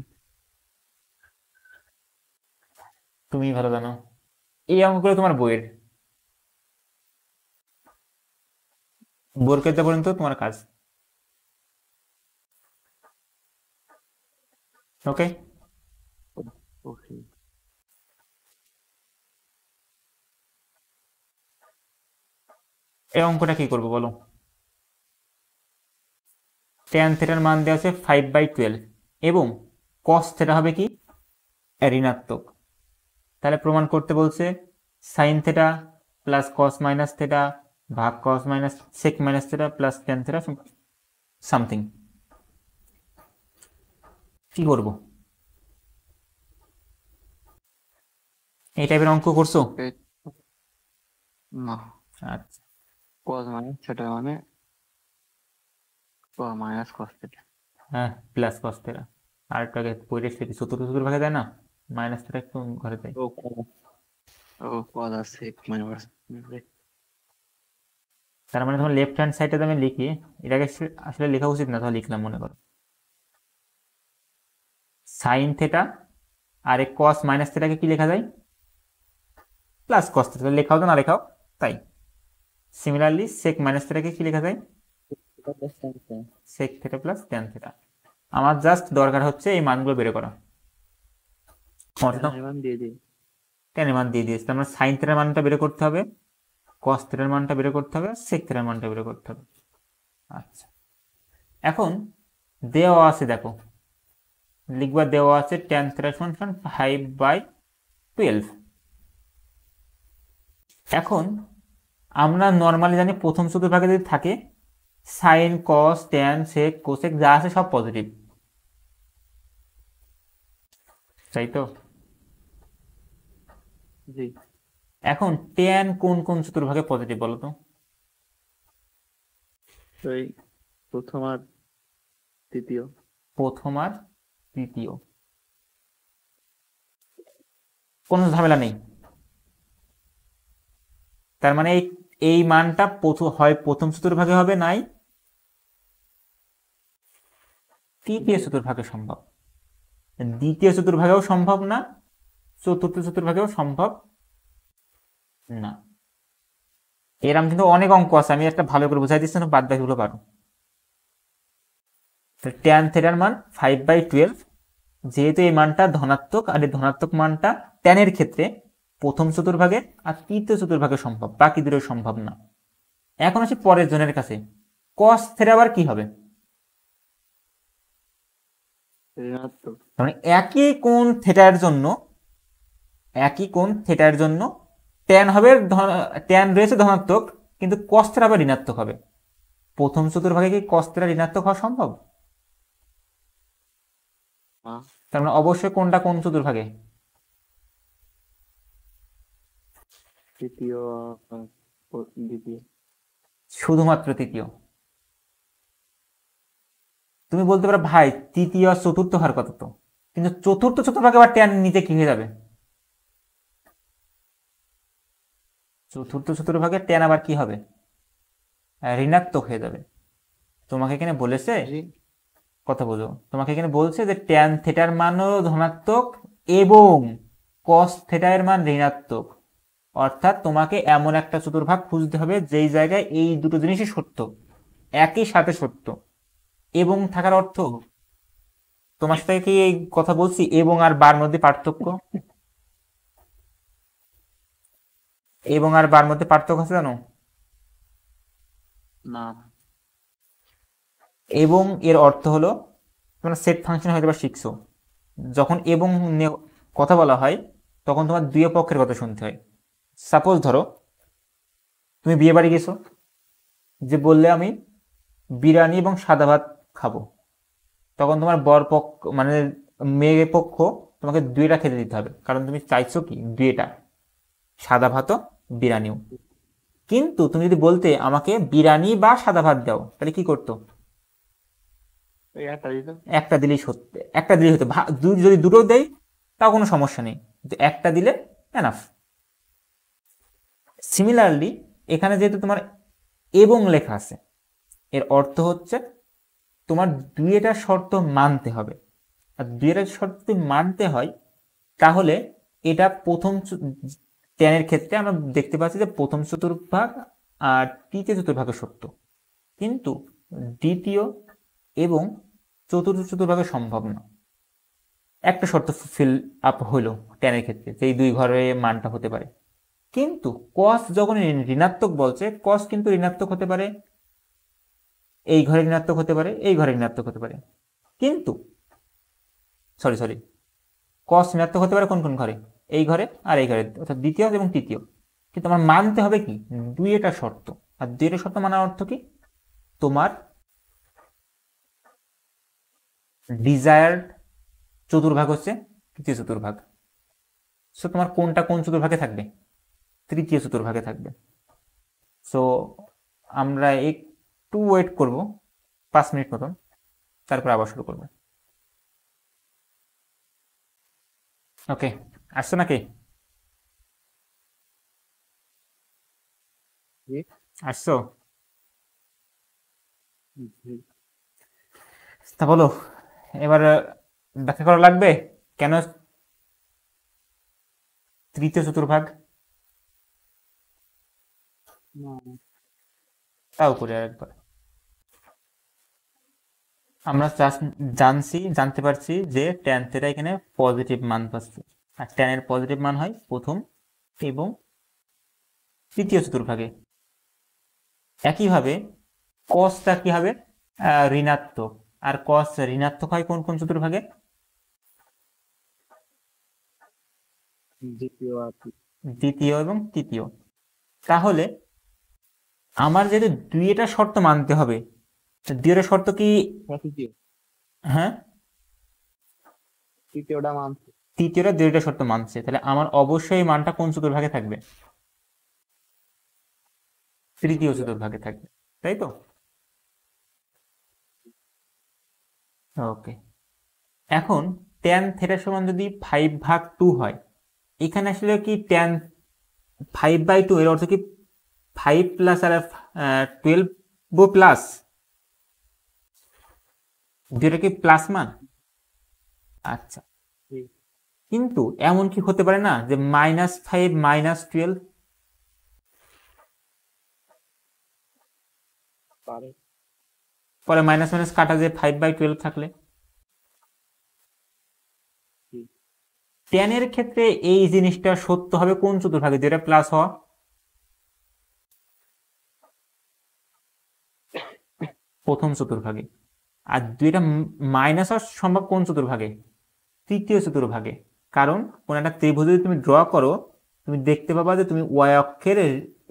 তুমি ভালো জানো, এই অঙ্কগুলো তোমার বইয়ের, বোর করতে পর্যন্ত তোমার কাজ। ওকে, ওকে। এই অঙ্কটা কি করবো বলো? ট্যান থিটার মান দেওয়া আছে 5/12 এবং কস থিটা হবে কি, ঋণাত্মক। তাহলে প্রমাণ করতে বলছে sine theta plus cos minus theta ভাগ cos minus sec minus theta plus tan theta something. কি করব? এই টাইপের অঙ্ক করছো? না, আচ্ছা, cos মানে সেটা মানে মাইনাস cos থিটা। হ্যাঁ, প্লাস কস থিটা। আর একটু আগে পড়ে সেটি চতুর্থ চতুর্ভাগে দেয় না, মাইনাস থিটা একটু ঘরে দেয়। cos আর sec মাইনাস। তার মানে তোমার লেফট হ্যান্ড সাইডে আমি লিখি, এটাকে আসলে লেখা উচিত না, তাহলে লিখলাম মনে করো সাইন থিটা, আর এই কস মাইনাস থিটাকে কি লেখা যায়, প্লাস কস থিটা। লেখাও তো না লেখাও তাই। সিমিলারলি সেক মাইনাস থিটাকে কি লেখা যায়, sec theta plus tan theta. আমার জাস্ট দরকার হচ্ছে এই মানগুলো বের করা। ট্যান এর মান দিয়ে দিয়েছি, আমরা সাইন থিটার মানটা বের করতে হবে, কস থিটার মানটা বের করতে হবে, সেক থিটার মানটা বের করতে হবে। আচ্ছা, এখন দেওয়া আছে, দেখো লিখবা, দেওয়া আছে ট্যান থিটা সমান 5/12। এখন আমরা নর্মালি জানি প্রথম চতুর্ভাগে যদি থাকে sine cos tan sec cosec যা আছে সব পজিটিভ, তাই তো? জি। এখন ট্যান কোন কোন চতুর্ভাগে পজিটিভ বলো তো? এই প্রথম আর তৃতীয়। প্রথম আর তৃতীয়, কোনো ঝামেলা নেই। তার মানে এই এই মানটা হয় প্রথম চতুর্ভাগে হবে, নাই তৃতীয় চতুর্ভাগে সম্ভব, দ্বিতীয় চতুর্ভাগেও সম্ভব না, চতুর্থ চতুর্ভাগেও সম্ভব না। এরম কিন্তু অনেক অঙ্ক আছে, আমি একটা ভালো করে বুঝাই দিচ্ছি না, বাদ বাকিগুলো পারো। ট্যান থেটার মান 5/12, যেহেতু এই মানটা ধনাত্মক আর এই ধনাত্মক মানটা ট্যানের ক্ষেত্রে প্রথম চতুর্ভাগে আর তৃতীয় চতুর্ভাগে সম্ভব, বাকি দুটো সম্ভব না। এখন আসি পরের জনের কাছে, কস থেটা আবার কি হবে? ঋণাত্মক। মানে একই কোণ থেটার জন্য ট্যান হবে, ট্যান রয়েছে ধনাত্মক, কিন্তু কস থেটা আবার ঋণাত্মক হবে। প্রথম চতুর্ভাগে কি কস থেটা ঋণাত্মক হওয়া সম্ভব? তার মানে অবশ্যই কোনটা কোন চতুর্ভাগে? তৃতীয়, দ্বিতীয়। শুধুমাত্র তৃতীয়। তুমি বলতে পারো ভাই তৃতীয় আর চতুর্থ হার কত, তো কিন্তু চতুর্থ চতুর্ভাগে আবার ট্যান নিচে কি হয়ে যাবে? চতুর্থ চতুর্ভাগে ট্যান আবার কি হবে? ঋণাত্মক হয়ে যাবে। তোমাকে এখানে বলেছে, কথা বলো, তোমাকে এখানে বলছে যে ট্যান থেটার মানও ধনাত্মক এবং কস থেটা এর মান ঋণাত্মক, অর্থাৎ তোমাকে এমন একটা চতুর্ভাগ খুঁজতে হবে যেই জায়গায় এই দুটো জিনিসই সত্য, একই সাথে সত্য। এবং থাকার অর্থ, তোমার সাথে কি এই কথা বলছি এবং আর বার মধ্যে পার্থক্য? এবং আর বার মধ্যে পার্থক্য আছে জানো? না। এবং এর অর্থ হলো, তোমরা সেট ফাংশন হয়তো বা শিখছো, যখন এবং কথা বলা হয় তখন তোমার দুই পক্ষের কথা শুনতে হয়। সাপোজ ধরো তুমি বিয়ে বাড়ি গেছো, যে বললে আমি বিরিয়ানি এবং সাদা ভাত খাবো, তখন তোমার বর পক্ষ মানে মেয়ে পক্ষ তোমাকে দুইটা খেতে দিতে হবে, কারণ তুমি চাইছো কি দুইটা, সাদা ভাতও বিরিয়ানিও। কিন্তু তুমি যদি বলতে আমাকে বিরিয়ানি বা সাদা ভাত দাও, তাহলে কি করতো? একটা দিলেই সত্যি, একটা দিলেই হতো। যদি দুটো দেয় তাও কোনো সমস্যা নেই, কিন্তু একটা দিলে এনাফ। সিমিলারলি এখানে যেহেতু তোমার এবং লেখা আছে, এর অর্থ হচ্ছে তোমার দুইটা শর্ত মানতে হবে, আর দুইটা শর্ত যদি মানতে হয় তাহলে এটা প্রথম ট্যানের ক্ষেত্রে আমরা দেখতে পাচ্ছি যে প্রথম চতুর্ভাগ আর তৃতীয় চতুর্ভাগে সত্য, কিন্তু দ্বিতীয় এবং চতুর্থ চতুর্ভাগে সম্ভব না। একটা শর্ত ফিল আপ হইলো ট্যানের ক্ষেত্রে, যে এই দুই ঘরে মানটা হতে পারে। কিন্তু কস যখন ঋণাত্মক বলছে, কস কিন্তু ঋণাত্মক হতে পারে, এই ঘরে ঋণাত্মক হতে পারে, এই ঘরে ঋণাত্মক হতে পারে, কিন্তু সরি কস ঋণাত্মক হতে পারে কোন কোন ঘরে? এই ঘরে আর এই ঘরে, অর্থাৎ দ্বিতীয় এবং তৃতীয়। কিন্তু আমার মানতে হবে কি দুইটা শর্ত, আর দুইটা শর্ত মানার অর্থ কি? তোমার ডিজায়ার্ড চতুর্ভাগ হচ্ছে তৃতীয় চতুর্ভাগ। সো তোমার কোনটা কোন চতুর্ভাগে থাকবে? তৃতীয় চতুর্ভাগে থাকবে। সো আমরা একটু ওয়েট করব 5 মিনিট মতন, তারপর আবার শুরু করবো। ওকে, আসছো নাকি? আসছো? তা বলো এবার, ব্যাখ্যা করা লাগবে কেন তৃতীয় চতুর্ভাগ? তাও করে একবার আমরা জানতে পারছি যে ট্যান থেটা এখানে পজিটিভ মান পাচ্ছি, আর ট্যানের পজিটিভ মান হয় প্রথম এবং তৃতীয় চতুর্ভাগে। একইভাবে কসটা কি হবে? ঋণাত্মক, আর কস ঋণাত্মক হয় কোন কোন চতুর্ভাগে? দ্বিতীয় এবং তৃতীয়। তাহলে আমার যেহেতু দুইটা শর্ত মানতে হবে, দুইটা শর্ত কি? হ্যাঁ, তৃতীয়টা দুইটা শর্ত মানছে, তাহলে আমার অবশ্যই মানটা কোন চতুর্ভাগে থাকবে? তৃতীয় চতুর্ভাগে থাকবে, তাই তো? ওকে, এখন ট্যান থেটা সমান যদি 5/2 হয়, এখানে আসলে কি ট্যান 5/2 এর অর্থ কি 5 প্লাস আর 12 প্লাস, যেটা কি প্লাস মান? আচ্ছা, কিন্তু এমন কি হতে পারে না যে -5 -12? পরে মাইনাস মাইনাস কাটা যে 5/12 থাকলে। tan এর ক্ষেত্রে এই জিনিসটা সত্য হবে কোন চতুর্ভাগে, যেটা প্লাস হওয়া? প্রথম চতুর্ভাগে। আর দুইটা মাইনাস হওয়া সম্ভব কোন চতুর্ভাগে? তৃতীয় চতুর্ভাগে। কারণ কোন একটা ত্রিভুজ যদি তুমি ড্র করো, তুমি দেখতে পাবা যে তুমি ওয়াই অক্ষের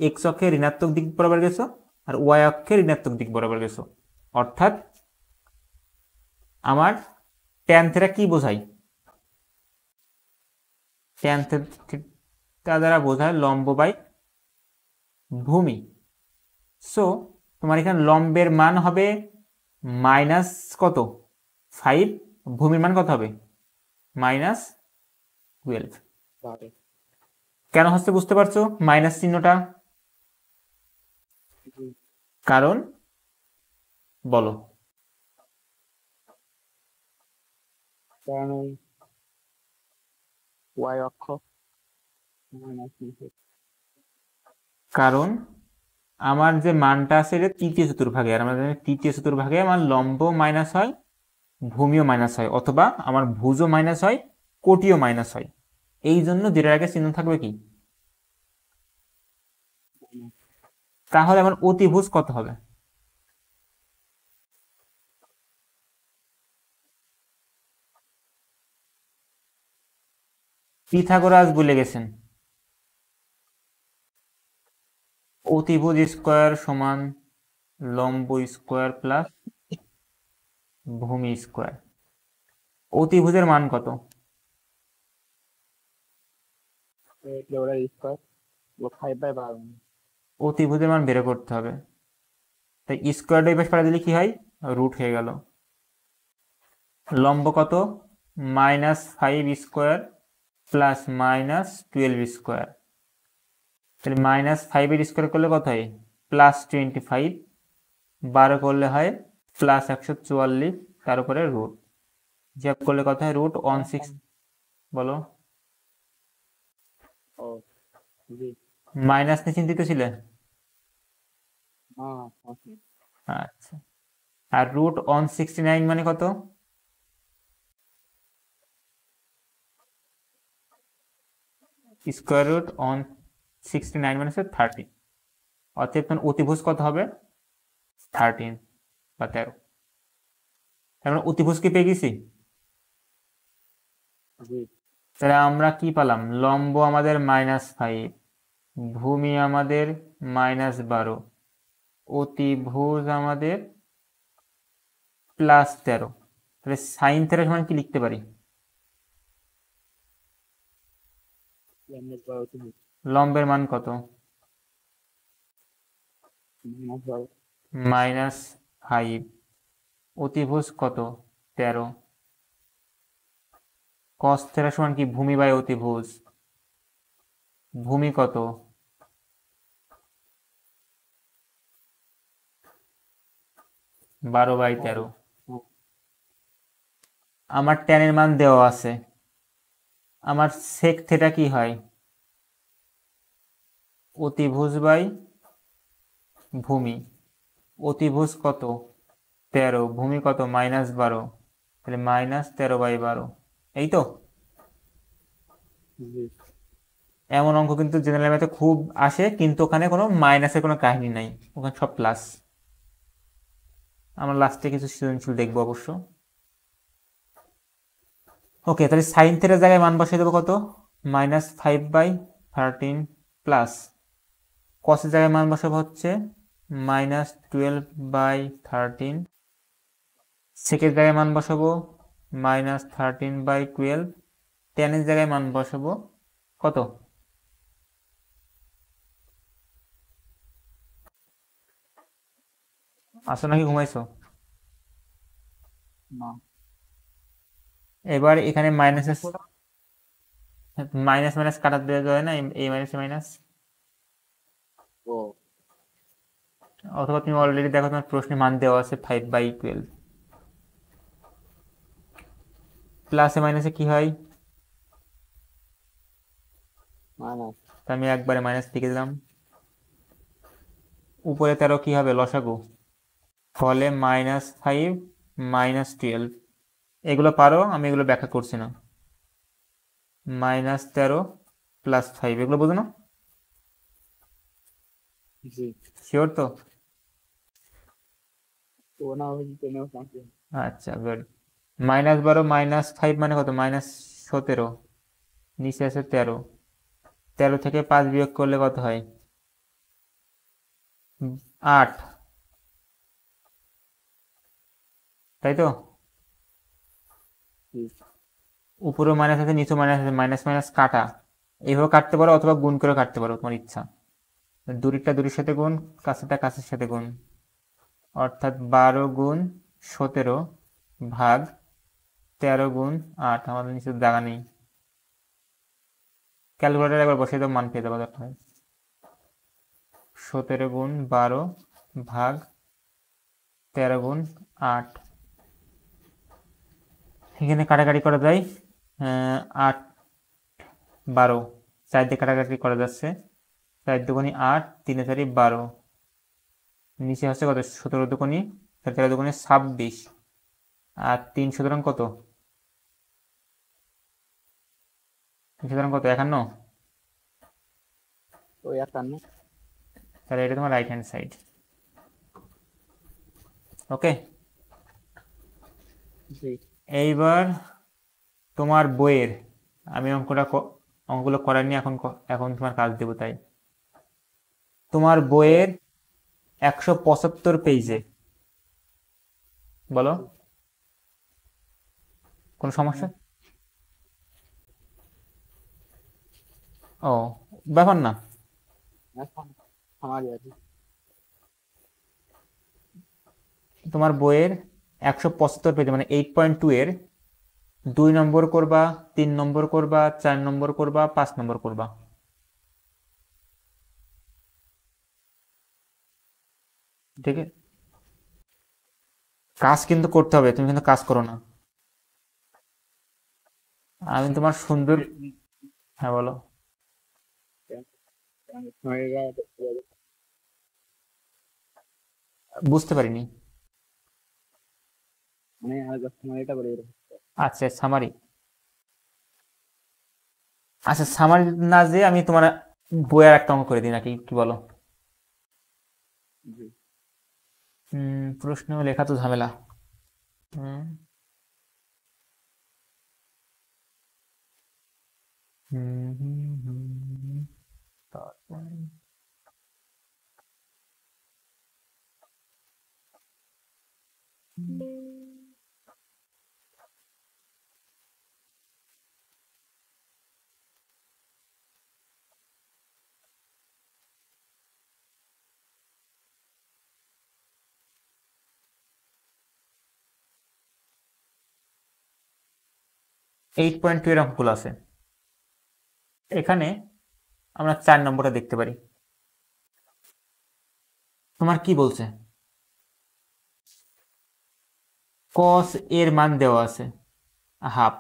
এক্স অক্ষের ঋণাত্মক দিক বরাবর গেছো আর ওয়াই অক্ষের ঋণাত্মক দিক বরাবর গেছো। অর্থাৎ আমার ট্যান থিটা কি বোঝায়? ট্যান থিটা দ্বারা বোঝায় লম্ব বাই ভূমি। সো তোমার এখানে লম্বের মান হবে মাইনাস কত 5, ভূমির মান কত হবে -12। কেন হচ্ছে বুঝতে পারছো মাইনাস চিহ্নটা? কারণ বলো। কারণ ওই ওয়াই অক্ষ কারণ আমার যে মানটা আছে এটা তৃতীয় চতুর্ভাগে, আর আমাদের তৃতীয় চতুর্ভাগে আমার লম্ব মাইনাস হয়, ভূমিও মাইনাস হয়, অথবা আমার ভুজও মাইনাস হয়, কোটিও মাইনাস হয়। এই জন্য যেটার আগে চিহ্ন থাকবে কি? তাহলে আমার অতিভুজ কত হবে? পিথাগোরাস বলে গেছেন অতিভুজ স্কোয়ার সমান লম্ব স্কোয়ার প্লাস ভূমি স্কোয়ার। অতিভুজের মান কত? ওরা স্কোয়ার 5/12। অতিভুজের মান বের করতে হবে, তাই স্কোয়ার দুই পাশে পাড়া দিলে কি হয়? রুট হয়ে গেল। লম্ব কত? -5 স্কোয়ার প্লাস -12 স্কোয়ার। তাহলে -5 এর স্কোয়ার করলে কত হয়? +25। 12 করলে হয় +144, তার উপরে রুট। যোগ করলে কত হয়? √16। বলো। ও জি। মাইনাস নিয়ে চিন্তিত ছিলে? আচ্ছা। আর √169 মানে কত? স্কোয়ার রুট 169 মানে 30। অতএব তখন অতিভুজ কত হবে? 13 বা 13। তারপরে অতিভুজ কি পেয়ে গেছি? তাহলে আমরা কি পেলাম? লম্ব আমাদের -5, ভূমি আমাদের -12, অতিভুজ আমাদের +13। তাহলে সাইন থিটা সমান কি লিখতে পারি? লম্বের মান কত? -5। অতিভুজ কত? 13। cos থিটা সমান কি? ভূমি বাই অতিভুজ। ভূমি কত? 12/13। আমার tan এর মান দেওয়া আছে। আমার sec থিটা কি হয়? অতিভুজ বাই ভূমি। অতিভুজ কত? 13, ভূমি কত? -12, তাহলে -13/12। এই তো। এমন অঙ্ক কিন্তু জেনারেল ম্যাথে খুব আসে, কিন্তু ওখানে কোনো মাইনাসের কোনো কাহিনী নাই, ওখানে সব প্লাস। আমরা লাস্টে কিছু সৃজনশীল দেখবো অবশ্য। ওকে, তাহলে সাইন থিটার জায়গায় মান বসিয়ে দেবো কত? -5/13 প্লাস কসের জায়গায় মান বসাবো হচ্ছে -12/13। সেকের জায়গায় মান বসাবো -13/12। টেনের জায়গায় মান বসাবো কত? আসো নাকি ঘুমাইছো? এবার এখানে মাইনাস মাইনাস কাটা দেওয়া যায় না, এই মাইনাস মাইনাস। অথবা তুমি অলরেডি দেখো তোমার প্রশ্নে মান দেওয়া আছে 5/12। প্লাসে মাইনাসে কি হয়? তা আমি একবারে মাইনাস লিখে দিলাম। উপরে 13 কি হবে? লসাগু ফলে -5 -12 এগুলো পারো, আমি এগুলো ব্যাখ্যা করছি না। -13 + 5 এগুলো বুঝো না? জি শিওর তো? ও না হলে টেনেও পাঁচে আচ্ছা গুড। -12 -5 মানে কত? -17, নিচে আছে 13, 13 থেকে 5 বিয়োগ করলে কত হয়? 8, তাই তো? জি উপরেও মাইনাস আছে, নিচেও মাইনাস আছে, মাইনাস মাইনাস কাটা, এইভাবে কাটতে পারো অথবা গুণ করে কাটতে পারো, তোমার ইচ্ছা। দূরেরটা দূরের সাথে গুণ, কাছেরটা কাছের সাথে গুণ, অর্থাৎ 12 গুণ 17 ভাগ 13 গুণ 8। আমাদের নিচে জায়গা নেই, ক্যালকুলেটার একবার বসিয়ে দাও, মান পেয়ে যাবো। 17 গুণ 12 ভাগ 13 গুণ 8। এখানে কাটাকাটি করা যায়, 8 12, 4 দিয়ে কাটাকাটি করা যাচ্ছে, 4 দুগুণি 8, 3 4 12, নিচে হচ্ছে কত? 17 দুগুণি 13 দুগুণি 26, আর 3 সুতরাং কত? 51। ও 51 তাহলে এটা তোমার রাইট হ্যান্ড সাইড। ওকে, জি এইবার তোমার বইয়ের, আমি অঙ্কগুলো করার নিয়ে এখন তোমার কাজ দেবো, তাই তোমার বইয়ের 175 পেজে, বলো কোনো সমস্যা? ও, ব্যাপার না। এখন আমারই আছে তোমার বইয়ের 175 পেজে মানে 8.2 এর 2 নম্বর করবা, 3 নম্বর করবা, 4 নম্বর করবা, 5 নম্বর করবা। ঠিক আছে, কাজ কিন্তু করতে হবে, তুমি কিন্তু কাজ করো না। আমি তোমার সুন্দর, হ্যাঁ বলো। বুঝতে পারিনি। মানে আর সময়টা করে আচ্ছা সামারি, আচ্ছা সামারি না যে আমি তোমার বইয়ের একটা অঙ্ক করে দিই নাকি, কি বলো? জি প্রশ্ন লেখা তো ঝামেলা। হুম, হুম, হুম, হুম, তারপর 8.2 এর অঙ্কগুলো আছে। এখানে আমরা 4 নম্বরটা দেখতে পারি। তোমার কি বলছে? কস এর মান দেওয়া আছে হাফ,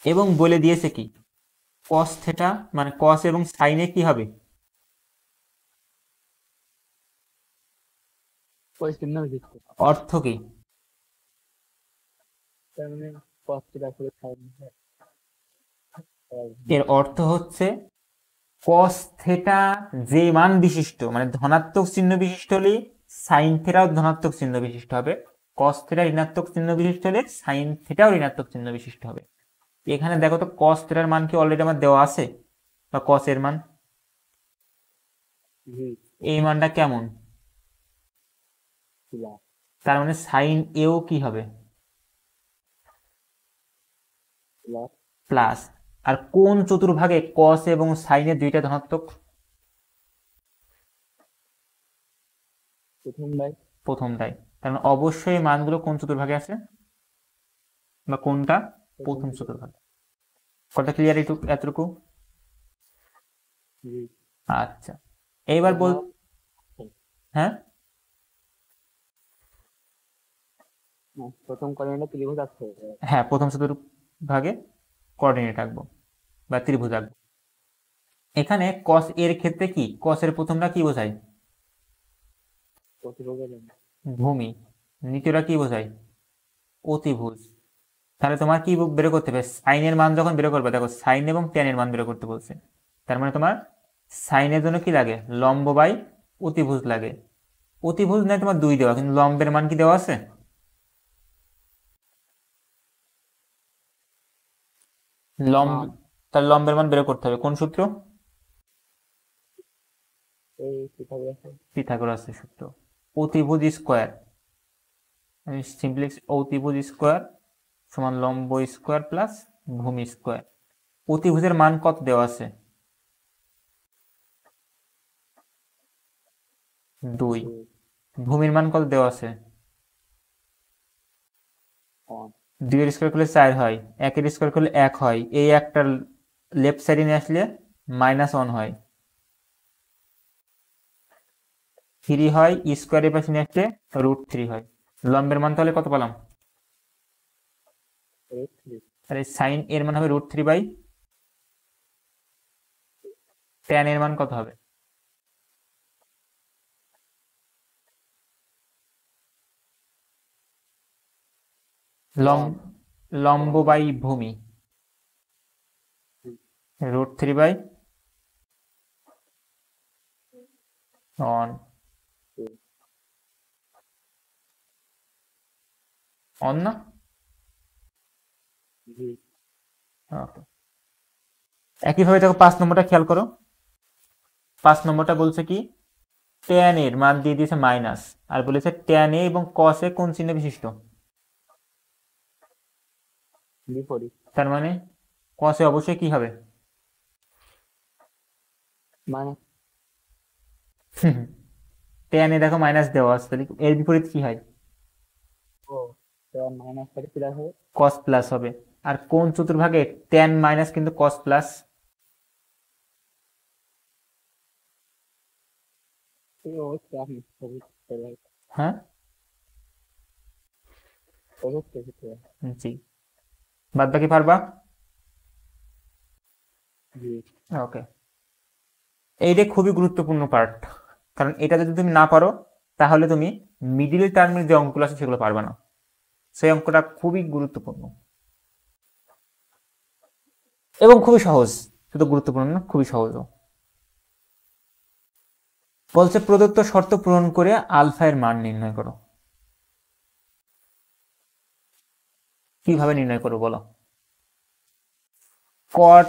এবং বলে দিয়েছে কি কস থেটা মানে কস এবং সাইনে কি হবে? ওই চিহ্ন দিচ্ছে অর্থ কি? তার মানে কষ্টটা করে খাওয়া এর অর্থ হচ্ছে কস থেটা যে মান বিশিষ্ট, মানে ধনাত্মক চিহ্ন বিশিষ্ট হলে সাইন থেটাও ধনাত্মক চিহ্ন বিশিষ্ট হবে, কস থেটা ঋণাত্মক চিহ্ন বিশিষ্ট হলে সাইন থেটাও ঋণাত্মক চিহ্ন বিশিষ্ট হবে। এখানে দেখো তো কস থেটার মান কি অলরেডি আমার দেওয়া আছে, বা কস এর মান, এই মানটা কেমন? তার মানে সাইন এও কি হবে? প্লাস। আর কোন চতুর্ভাগে কস এবং সাইনের দুইটা ধনাত্মক? প্রথমটাই। তার মানে অবশ্যই মানগুলো কোন চতুর্ভাগে আছে, বা কোনটা? প্রথম চতুর্ভাগে। কথা ক্লিয়ার এতটুকু? আচ্ছা, এইবার বল। হ্যাঁ, প্রথম কর্ণটা ত্রিভুজ আছে হ্যাঁ প্রথম চতুর্ভাগে কোঅর্ডিনেট আঁকবো বা ত্রিভুজ আঁকবো। এখানে কস এর ক্ষেত্রে কি, কস এর প্রথমটা কি বোঝায়? প্রতিভুজের ভূমি, নিচেরা কি বোঝায়? অতিভুজ। তাহলে তোমার কি বের করতে হবে? সাইনের মান যখন বের করবে, দেখো সাইন এবং ট্যানের মান বের করতে বলছে। তার মানে তোমার সাইনের জন্য কি লাগে? লম্ব বাই অতিভুজ লাগে। অতিভুজ নেই তোমার 2 দেওয়া, কিন্তু লম্বের মান কি দেওয়া আছে? লম্ব, না, তার লম্বের মান বের করতে হবে কোন সূত্র? এই পিথাগোরাসের। পিথাগোরাসের সূত্র। অতিভুজ স্কোয়ার, আমি সিম্পলি অতিভুজ স্কোয়ার সমান লম্ব স্কোয়ার প্লাস ভূমি স্কোয়ার। অতিভুজের মান কত দেওয়া আছে? 2। ভূমির মান কত দেওয়া আছে? 2 এর স্কোয়ার করলে 4 হয়, 1 এর স্কোয়ার করলে 1 হয়, এই একটা লেফট সাইডে নিয়ে আসলে -1 হয়, 3 হয়, স্কোয়ারের পাশে নিয়ে আসলে √3 হয়। লম্বের মান তাহলে কত পেলাম? তাহলে সাইন এর মান হবে √3 বাই ট্যান এর মান কত হবে? লম্ব বাই ভূমি, √3 বাই অন অন না? Okay. একইভাবে দেখো 5 নম্বরটা খেয়াল করো। 5 নম্বরটা বলছে কি, ট্যান এর মান দিয়ে দিয়েছে মাইনাস, আর বলেছে ট্যান এ এবং কস এ কোন চিহ্ন বিশিষ্ট? বিপরীত। তার মানে কস এ অবশ্যই কি হবে? মানে ট্যান এ দেখো মাইনাস দেওয়া আছে, তাহলে এর বিপরীত কি হয়? ও, মাইনাস করে প্লাস হবে। কস প্লাস হবে। আর কোন চতুর্ভাগে ট্যান মাইনাস কিন্তু কস প্লাস? এই অবস্থা আপনি হ্যাঁ, অবশ্যই জি। বাদ বাকি পারবা? জি। ওকে, এইটা খুবই গুরুত্বপূর্ণ পার্ট, কারণ এটা যদি তুমি না পারো তাহলে তুমি মিডিল টার্মের যে অঙ্কগুলো আছে সেগুলো পারবে না। সেই অঙ্কটা খুবই গুরুত্বপূর্ণ এবং খুবই সহজ, শুধু গুরুত্বপূর্ণ না, খুবই সহজ। বলছে প্রদত্ত শর্ত পূরণ করে আলফা এর মান নির্ণয় করো। কিভাবে নির্ণয় করবো বলো? কট,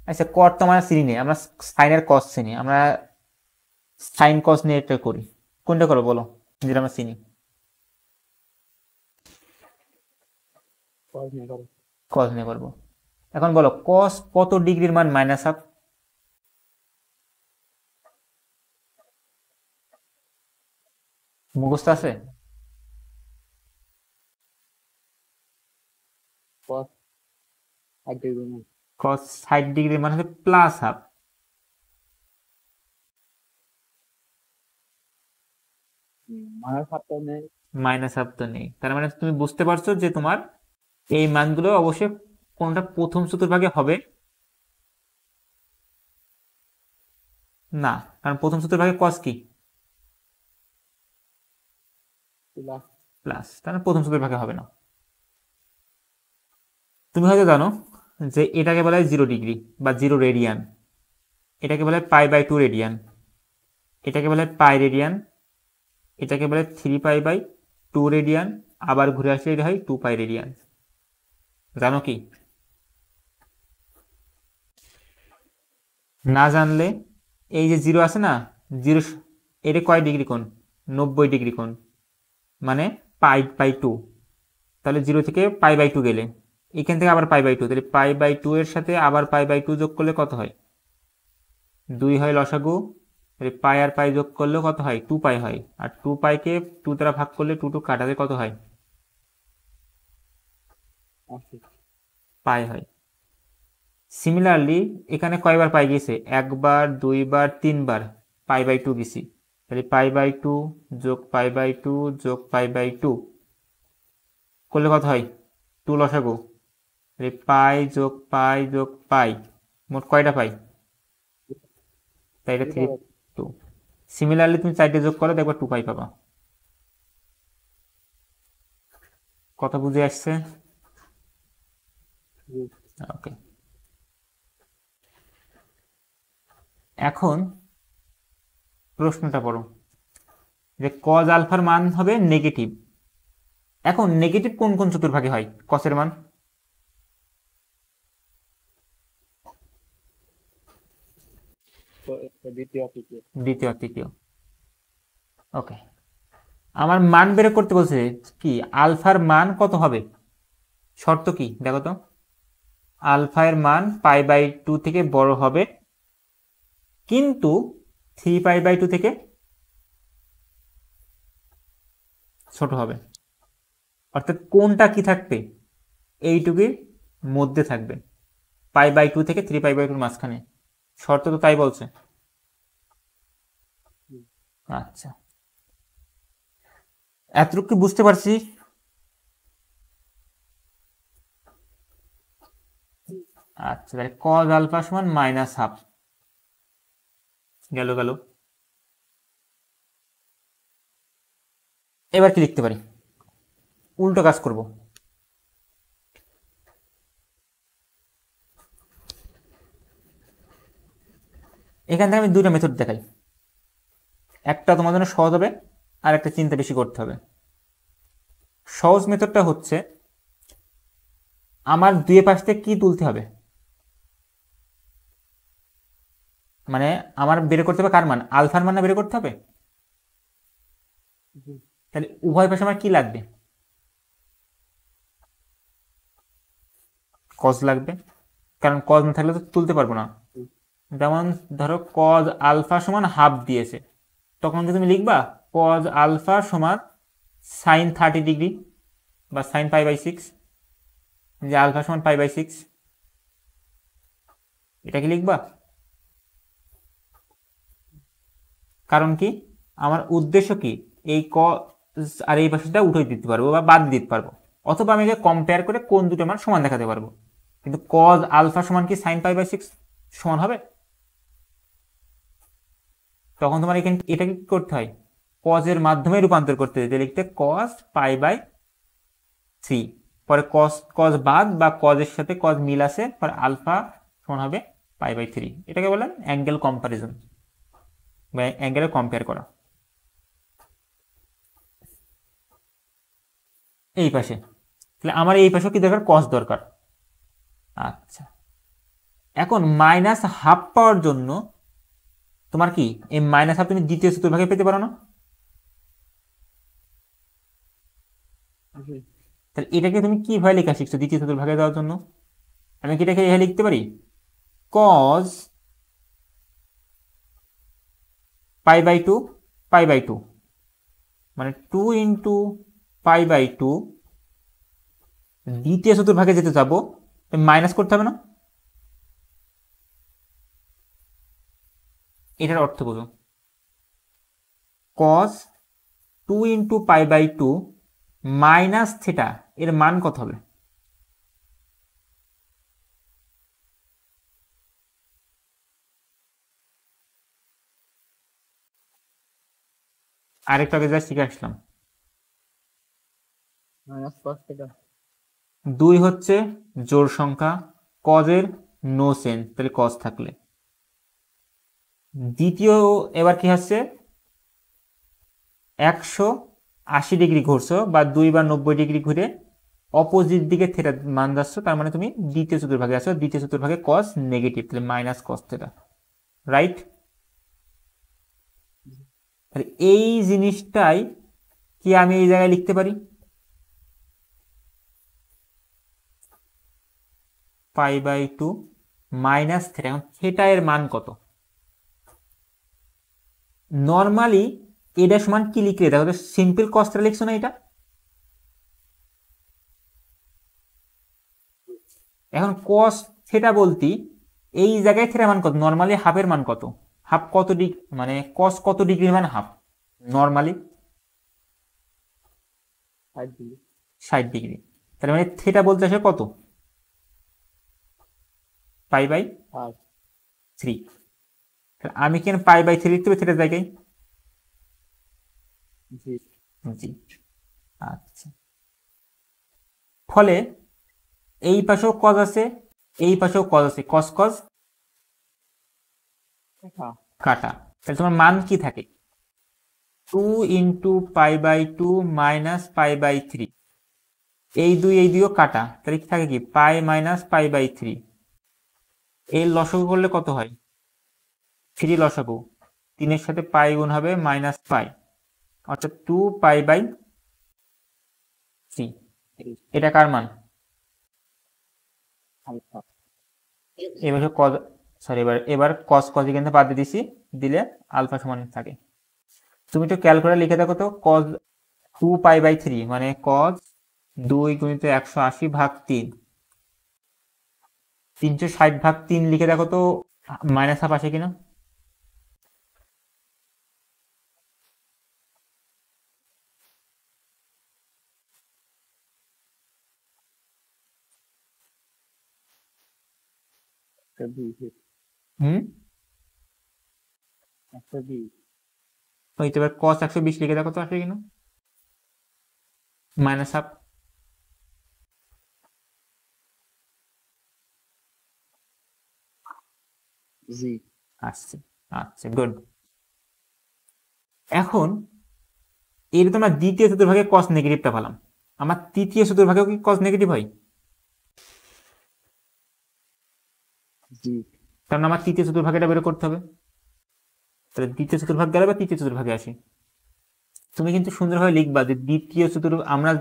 আচ্ছা কট তো আমরা চিনি নেই, আমরা সাইনের কস চিনি, আমরা সাইন কস নিয়ে এটা করি। কোনটা করো বলো যেটা আমরা চিনি? কস নিয়ে করবো। এখন বলো কস কত ডিগ্রির মান -1/2? মুখস্থ আছে? কস 60 ডিগ্রির মান হচ্ছে +1/2। -1/2 তো নেই, তার মানে তুমি বুঝতে পারছো যে তোমার এই মানগুলো অবশ্যই কোনটা প্রথম চতুর্ভাগে হবে না, কারণ প্রথম চতুর্ভাগে কস কি? প্লাস, তার মানে প্রথম চতুর্ভাগে হবে না। তুমি হয়তো জানো যে এটাকে বলা হয় 0 ডিগ্রি বা 0 রেডিয়ান, এটাকে বলা হয় π/2 রেডিয়ান, এটাকে বলা হয় পাই রেডিয়ান, এটাকে বলে 3π/2 রেডিয়ান, আবার ঘুরে আসলে এটা হয় 2π রেডিয়ান। জানো কি? না জানলে এই যে 0 আছে না, 0 এর কয় ডিগ্রি কোণ? 90 ডিগ্রি কোণ, মানে π/2। তাহলে 0 থেকে π/2 গেলে এখান থেকে আবার π/2, তাহলে π/2 এর সাথে আবার π/2 যোগ করলে কত হয়? 2 হয় লসাগু। পাই আর পাই যোগ করলে কত হয়? 2π হয়। আর 2π কে 2 দ্বারা ভাগ করলে 2 কাটাতে কত হয়? পাই হয়। সিমিলারলি এখানে কয়বার পাই গেছে? 1 বার, 2 বার, 3 বার π/2 গেছি, তাহলে π/2 যোগ π/2 যোগ π/2 করলে কত হয়? 2 লসাগু, তাহলে পাই যোগ পাই যোগ পাই, মোট কয়টা পাই? তাই এটা 3 2। সিমিলারলি তুমি 4টে যোগ করো, দেখবা 2π পাবা। কথা বুঝে আসছে? জি। ওকে, এখন প্রশ্নটা পড়ো যে কজ আলফার মান হবে নেগেটিভ। এখন নেগেটিভ কোন কোন চতুর্ভাগে হয় কসের মান? দ্বিতীয় তৃতীয়। দ্বিতীয় আর তৃতীয়। ওকে, আমার মান বের করতে বলছে কি আলফার মান কত হবে, শর্ত কি দেখো তো। আলফা এর মান π/2 থেকে বড় হবে, কিন্তু 3π/2 থেকে ছোট হবে। অর্থাৎ কোনটা কি থাকবে, এইটুকুর মধ্যে থাকবে, π/2 থেকে 3π/2 মাঝখানে। শর্ত তো তাই বলছে। আচ্ছা, এতটুকু কি বুঝতে পারছি? আচ্ছা, তাহলে কজ আলফা সমান -12 গেল গেল। এবার কি লিখতে পারি, উল্টো কাজ করব। এখান থেকে আমি দুটো মেথড দেখাই, একটা তোমার জন্য সহজ হবে আর একটা চিন্তা বেশি করতে হবে। সহজ মেথডটা হচ্ছে আমার দুই পাশ থেকে কি তুলতে হবে, মানে আমার বের করতে হবে কার মান, আলফার মান না বের করতে হবে। তাহলে উভয় পাশে আমার কি লাগবে, কজ লাগবে, কারণ কজ না থাকলে তো তুলতে পারবো না। যেমন ধরো কজ আলফা সমান হাফ দিয়েছে, তখন যদি তুমি লিখবা কজ আলফা সমান sin 30 ডিগ্রি বা sin π/6, যে আলফা সমান π/6, এটা কি লিখবা? কারণ কি আমার উদ্দেশ্য কি, এই কজ আর এই পাশেটা উঠে দিতে পারবো বা বাদ দিতে পারবো, অথবা আমি কম্পেয়ার করে কোন দুটো মান সমান দেখাতে পারবো। কিন্তু কজ আলফা সমান কি sin π/6 সমান হবে? তখন তোমার এখানে এটা কি করতে হয়, কজের মাধ্যমে রূপান্তর করতে হয়, যে লিখতে কজ π/3, পরে কজ কজ বাদ বা কজের সাথে কজ মিল আছে, পরে আলফা সমান হবে π/3। এটাকে বলেন অ্যাঙ্গেল কম্পারিজন বা অ্যাঙ্গেলে কম্পেয়ার করা। এই পাশে তাহলে আমার এই পাশেও কি দরকার, কস দরকার। আচ্ছা, এখন -12 পাওয়ার জন্য তোমার কি এই -12 তুমি দ্বিতীয় চতুর্ভাগে পেতে পারো না? তাহলে এটাকে তুমি কিভাবে লেখা শিখছো দ্বিতীয় চতুর্ভাগে দেওয়ার জন্য? আমি কি এটাকে এভাবে লিখতে পারি, কজ π/2 π/2, মানে 2 ইন্টু π/2, দ্বিতীয় চতুর্ভাগে যেতে যাবো মাইনাস করতে হবে না? এটার অর্থ বোঝো, কজ 2 ইন্টু π/2 মাইনাস থিটা এর মান কত হবে? আরেকটু আগে যা শিখে আসলাম, -cos θ। 2 হচ্ছে জোড় সংখ্যা, কজের নো সেন্স, তাহলে কজ থাকলে। দ্বিতীয় এবার কি হচ্ছে, 180 ডিগ্রি ঘুরছো বা 2 বা 90 ডিগ্রি ঘুরে অপোজিট দিকে থেটা মান যাচ্ছ, তার মানে তুমি দ্বিতীয় চতুর্ভাগে আছো, দ্বিতীয় চতুর্ভাগে কজ নেগেটিভ, তাহলে মাইনাস কজ থেটা, রাইট? তাহলে এই জিনিসটাই কি আমি এই জায়গায় লিখতে পারি, π/2 মাইনাস থিটা। এখন থিটা এর মান কত? নর্মালি এটা সমান কি লিখলে দেখো তো, সিম্পল কস থিটা লিখছো না এটা। এখন কস থিটা বলতে এই জায়গায় থিটা মান কত, নর্মালি হাফের মান কত, হাফ কত ডিগ্রি, মানে কস কত ডিগ্রি মানে হাফ, নর্মালি 60 ডিগ্রি। তার মানে থিটা বলতে আসে কত, π/3। আমি কেন π/3 লিখতে হবে থিটার জায়গায়? জি, আচ্ছা। ফলে এই পাশেও কজ আছে, এই পাশেও কজ আছে, কস কজ কাটা। তাহলে তোমার মান কি থাকে? 2 into pi by 2 minus pi by 3, এই দুইও কাটা, তাহলে কি থাকে কি পাই মাইনাস পাই বাই 3। এই লসাগু করলে কত হয়? 3 লসাগু, 3 এর সাথে পাই গুণ হবে মাইনাস পাই, অর্থাৎ 2 পাই বাই 3। এটা কার মান? আলফা। এবার কজ, সরি, এবার কস কজ এখান থেকে বাদ দিয়ে দিছি, দিলে আলফা সমান থাকে। তুমি তো ক্যালকুলেটর লিখে দেখো তো, কজ 2 পাই বাই 3 মানে কজ 2 গুণিত 180 ভাগ 3, 360 ভাগ 3 লিখে দেখো তো মাইনাস হাফ আসে কিনা। হুম, ওই তো, এবার কস 120 লিখে দেখো তো আসে কিনা, মাইনাস হাফ। আসছে, আচ্ছা, গুড। এখন এর তো আমরা দ্বিতীয় চতুর্ভাগে কস নেগেটিভটা পেলাম, আমার তৃতীয় চতুর্ভাগেও কি কস নেগেটিভ হয়? কারণ আমার তৃতীয় চতুর্ভাগটা বের করতে হবে। তাহলে দ্বিতীয় চতুর্ভাগ গেলে বা তৃতীয় চতুর্ভাগে আসি, তুমি কিন্তু সুন্দরভাবে লিখবা যে দ্বিতীয় চতুর্ভাগ, আমরা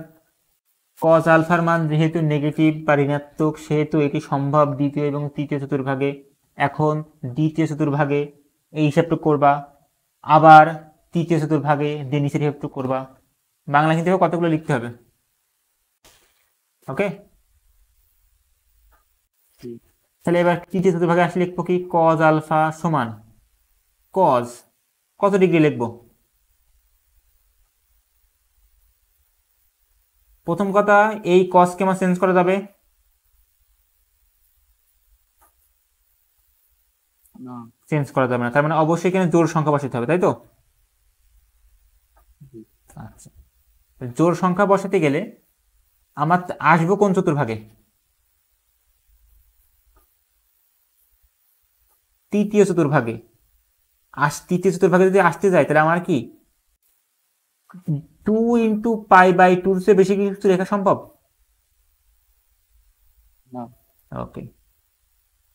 কস আলফার মান যেহেতু নেগেটিভ বা ঋণাত্মক, সেহেতু এটি সম্ভব দ্বিতীয় এবং তৃতীয় চতুর্ভাগে। এখন দ্বিতীয় চতুর্ভাগে এই হিসাবটুক করবা, আবার তৃতীয় চতুর্ভাগে দিয়ে নিচের হিসাবটুক করবা। বাংলা কিন্তু কতগুলো লিখতে হবে, ওকে? তাহলে এবার তৃতীয় চতুর্ভাগে আসলে লিখবো কি, কজ আলফা সমান কজ কত ডিগ্রি লিখবো? প্রথম কথা, এই কজকে আমার চেঞ্জ করা যাবে না? চেঞ্জ করা যাবে না, তার মানে অবশ্যই এখানে জোড় সংখ্যা বসাতে হবে, তাই তো? আচ্ছা, জোড় সংখ্যা বসাতে গেলে আমার আসবো কোন চতুর্ভাগে? তৃতীয় চতুর্ভাগে। তৃতীয় চতুর্ভাগে যদি আসতে যায়, তাহলে আমার কি 2 ইন্টু পাই বাই 2 চেয়ে বেশি কিছু লেখা সম্ভব? না। ওকে,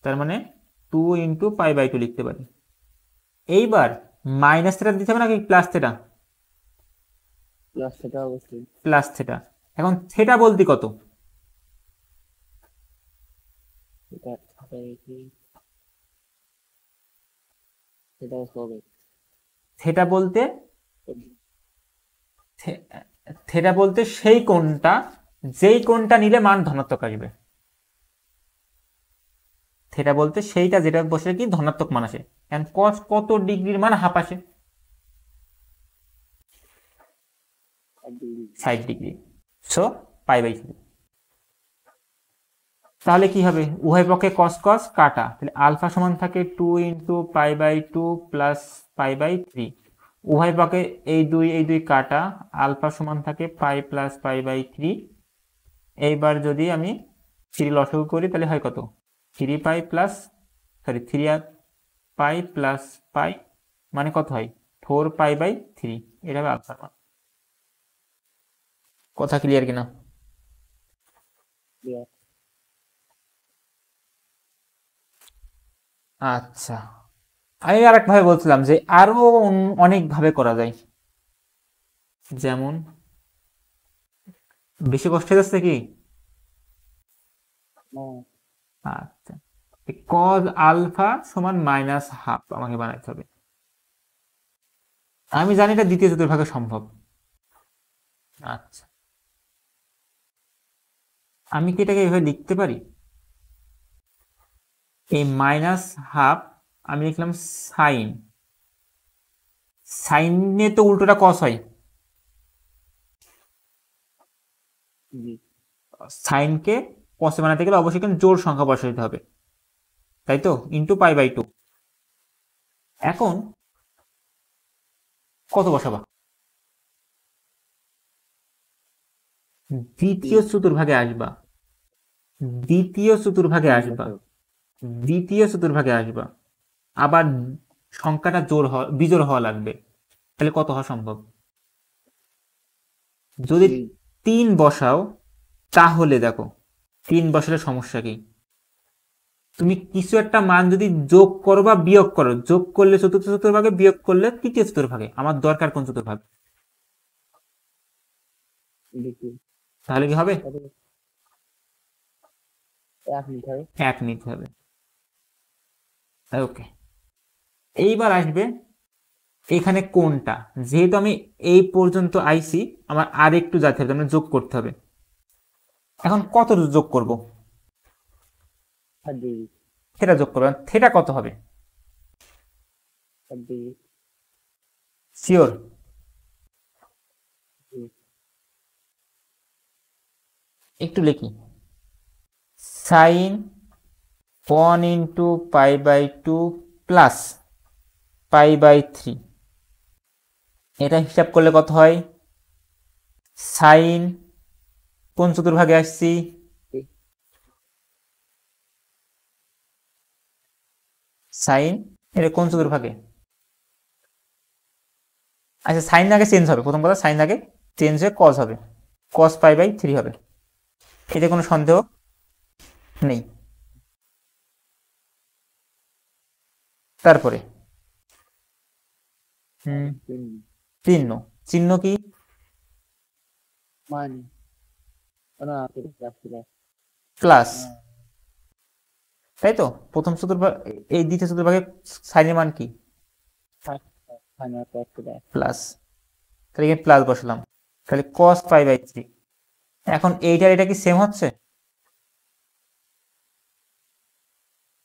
তার মানে 2 ইন্টু পাই বাই 2 লিখতে পারি। এইবার মাইনাস থেটা দিতে হবে নাকি প্লাস থেটা? প্লাস থেটা অবশ্যই। Plus theta. এখন থেটা বলতে কত? থেটা বলতে থেটা বলতে সেই কোণটা, যেই কোণটা নিলে মান ধনাত্মক আসবে। থেটা বলতে সেইটা যেটা বসে কি ধনাত্মক মান আসে। এখন কস কত ডিগ্রির মান হাফ আসে? 60 ডিগ্রি। So pi by 3। তাহলে কি হবে, উভয় পক্ষে কস কস কাটা, তাহলে আলফা সমান থাকে 2 into pi by 2 plus pi by 3। উভয় পক্ষে এই দুই কাটা, আলফা সমান থাকে পাই প্লাস পাই বাই 3। এইবার যদি আমি 3 লসাগু করি, তাহলে হয় কত? 3 পাই প্লাস, সরি 3 পাই প্লাস পাই, মানে কত হয়? 4 পাই বাই 3। এটা হবে আলফা মান। কথা ক্লিয়ার কিনা? আচ্ছা, আমি আর একভাবে বলছিলাম যে আরো অনেক ভাবে করা যায়, যেমন বেশি কষ্ট হয়ে যাচ্ছে কি? আচ্ছা, কজ আলফা সমান মাইনাস হাফ আমাকে বানাইতে হবে। আমি জানি এটা দ্বিতীয় চতুর্ভাগে সম্ভব। আচ্ছা, আমি কি এটাকে এভাবে লিখতে পারি? এই মাইনাস হাফ আমি লিখলাম সাইন, সাইনে তো উল্টোটা কস হয়, সাইনকে কসে বানাতে গেলে অবশ্যই কিন্তু জোড় সংখ্যা বসাতে হবে, তাই তো? Into pi by 2। এখন কত বসাবা? দ্বিতীয় চতুর্ভাগে আসবা, দ্বিতীয় চতুর্ভাগে আসবা, দ্বিতীয় চতুর্ভাগে আসবা, আবার সংখ্যাটা বিজোড় হওয়া লাগবে, তাহলে কত হওয়া সম্ভব? যদি 3 বসাও তাহলে দেখো 3 বসালে সমস্যা কি, তুমি কিছু একটা মান যদি যোগ করো বা বিয়োগ করো, যোগ করলে চতুর্থ চতুর্ভাগে, বিয়োগ করলে তৃতীয় চতুর্ভাগে, আমার দরকার কোন চতুর্ভাগ? তাহলে কি হবে? এক নিতে হবে। ওকে, এইবার আসবে এখানে কোনটা, যেহেতু আমি এই পর্যন্ত আইছি, আমার আর একটু যেতে হবে, মানে যোগ করতে হবে। এখন কত যোগ করব? থেটা যোগ করবো, থেটা কত হবে? শিওর? একটু লিখি, sine 1 into pi by 2 plus pi by 3, এটা হিসাব করলে কত হয়? সাইন কোন চতুর্ভাগে আসছি? সাইন এটা কোন চতুর্ভাগে? আচ্ছা, সাইন আগে চেঞ্জ হবে, প্রথম কথা সাইন আগে চেঞ্জ হয়ে কস হবে, কস পাই বাই 3 হবে, এতে কোনো সন্দেহ নেই। তারপরে চিহ্ন, চিহ্ন কি? প্লাস, তাই তো? প্রথম চতুর্ভাগ, এই দ্বিতীয় চতুর্ভাগে সাইনের মান কি? প্লাস, তাহলে এখানে প্লাস বসালাম, তাহলে cos পাই বাই 3। এখন এইটার এটা কি সেম হচ্ছে?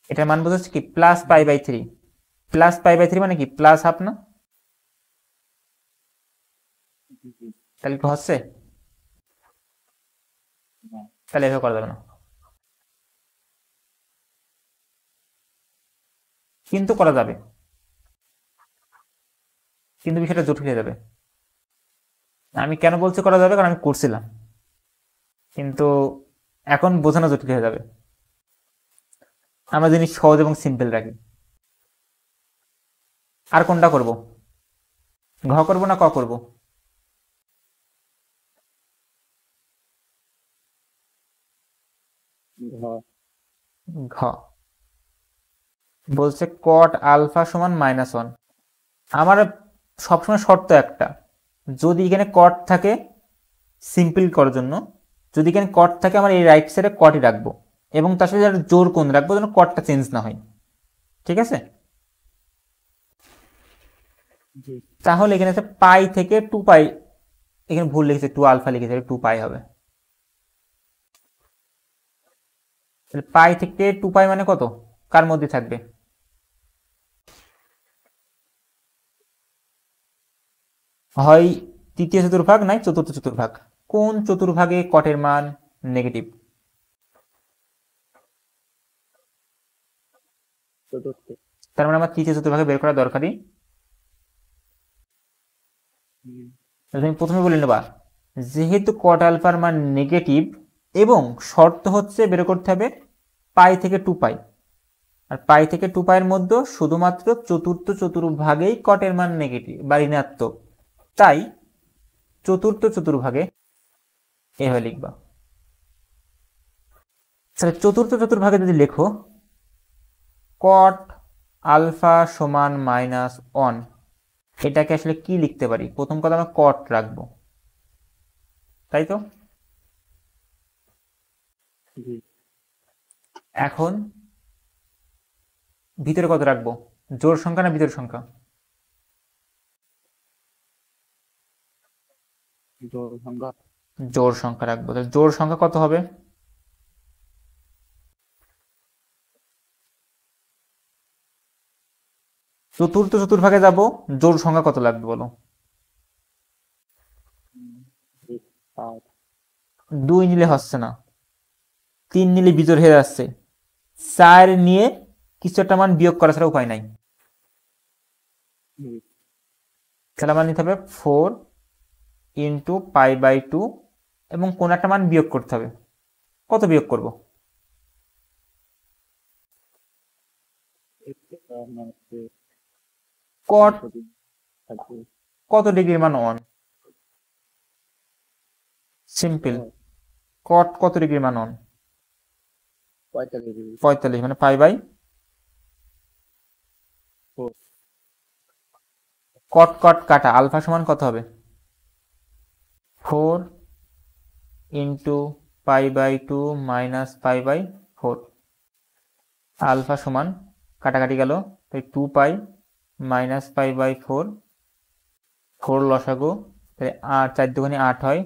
এটার মান বোঝাচ্ছে কি? Plus pi by 3, plus pi by 3 মানে কি? প্লাস হাফ না? তাহলে কি হচ্ছে? তাহলে এভাবে করা যাবে না, কিন্তু করা যাবে, কিন্তু বিষয়টা জটিল হয়ে যাবে। আমি কেন বলছি করা যাবে, কারণ আমি করছিলাম, কিন্তু এখন বোঝানো জটিল হয়ে যাবে। আমরা জিনিস সহজ এবং সিম্পল রাখি। আর কোনটা করব? ঘ করব না ক করব? ঘ বলছে কট আলফা সমান -1। আমার সবসময় শর্ত একটা, যদি এখানে কট থাকে, সিম্পল করার জন্য, যদি এখানে কট থাকে, আমার এই রাইট সাইডে কটই রাখবো, এবং তার সাথে একটা জোর কোণ রাখবো, যেন কটটা চেঞ্জ না হয়। ঠিক আছে? তাহলে এখানে আছে পাই থেকে 2 পাই, এখানে ভুল লিখেছে, 2 আলফা লিখেছে, 2 পাই হবে। পাই থেকে 2 পাই মানে কত? কার মধ্যে থাকবে? হয় তৃতীয় চতুর্ভাগ, নাই চতুর্থ চতুর্ভাগ। কোন চতুর্ভাগে কটের মান নেগেটিভ? তার মানে আমার তৃতীয় চতুর্ভাগে বের করা দরকারই। তুমি প্রথমে বলে নেবা, যেহেতু কট আলফার মান নেগেটিভ, এবং শর্ত হচ্ছে বের করতে হবে পাই থেকে 2 পাই, আর পাই থেকে 2 পাইয়ের মধ্যে শুধুমাত্র চতুর্থ চতুর্ভাগেই কটের মান নেগেটিভ বা ঋণাত্মক, তাই চতুর্থ চতুর্ভাগে এভাবে লিখবা। তাহলে চতুর্থ চতুর্ভাগে যদি লেখো কট আলফা সমান -1, এটাকে আসলে কি লিখতে পারি? প্রথম কথা আমরা কট রাখবো, তাই তো? এখন ভিতরে কত রাখবো? জোড় সংখ্যা না বিজোড় সংখ্যা? জোড় সংখ্যা রাখবো। তাহলে জোড় সংখ্যা কত হবে? চতুর্থ চতুর্ভাগে যাব, জোড় সংখ্যা কত লাগবে বলো? 2 নিলে হচ্ছে না, 3 নিলে বিজোড় হয়ে যাচ্ছে, 4 নিয়ে কিছু একটা মান বিয়োগ করা ছাড়া উপায় নাই। তাহলে আমার নিতে হবে 4 ইন্টু পাই বাই 2 এবং কোন একটা মান বিয়োগ করতে হবে। কত বিয়োগ করব? কট কত ডিগ্রির মান 1? সিম্পল। কট কত ডিগ্রির মান 1? 45, মানে পাই বাই কট কট কাটা, আলফা সমান কত হবে? 4 into pi by 2 minus pi by 4। Alpha সমান কাটাকাটি গেল, তাই 2 পাই মাইনাস পাই বাই 4, 4 লসাগু, তাই 8 4 দুগুণে 8 হয়,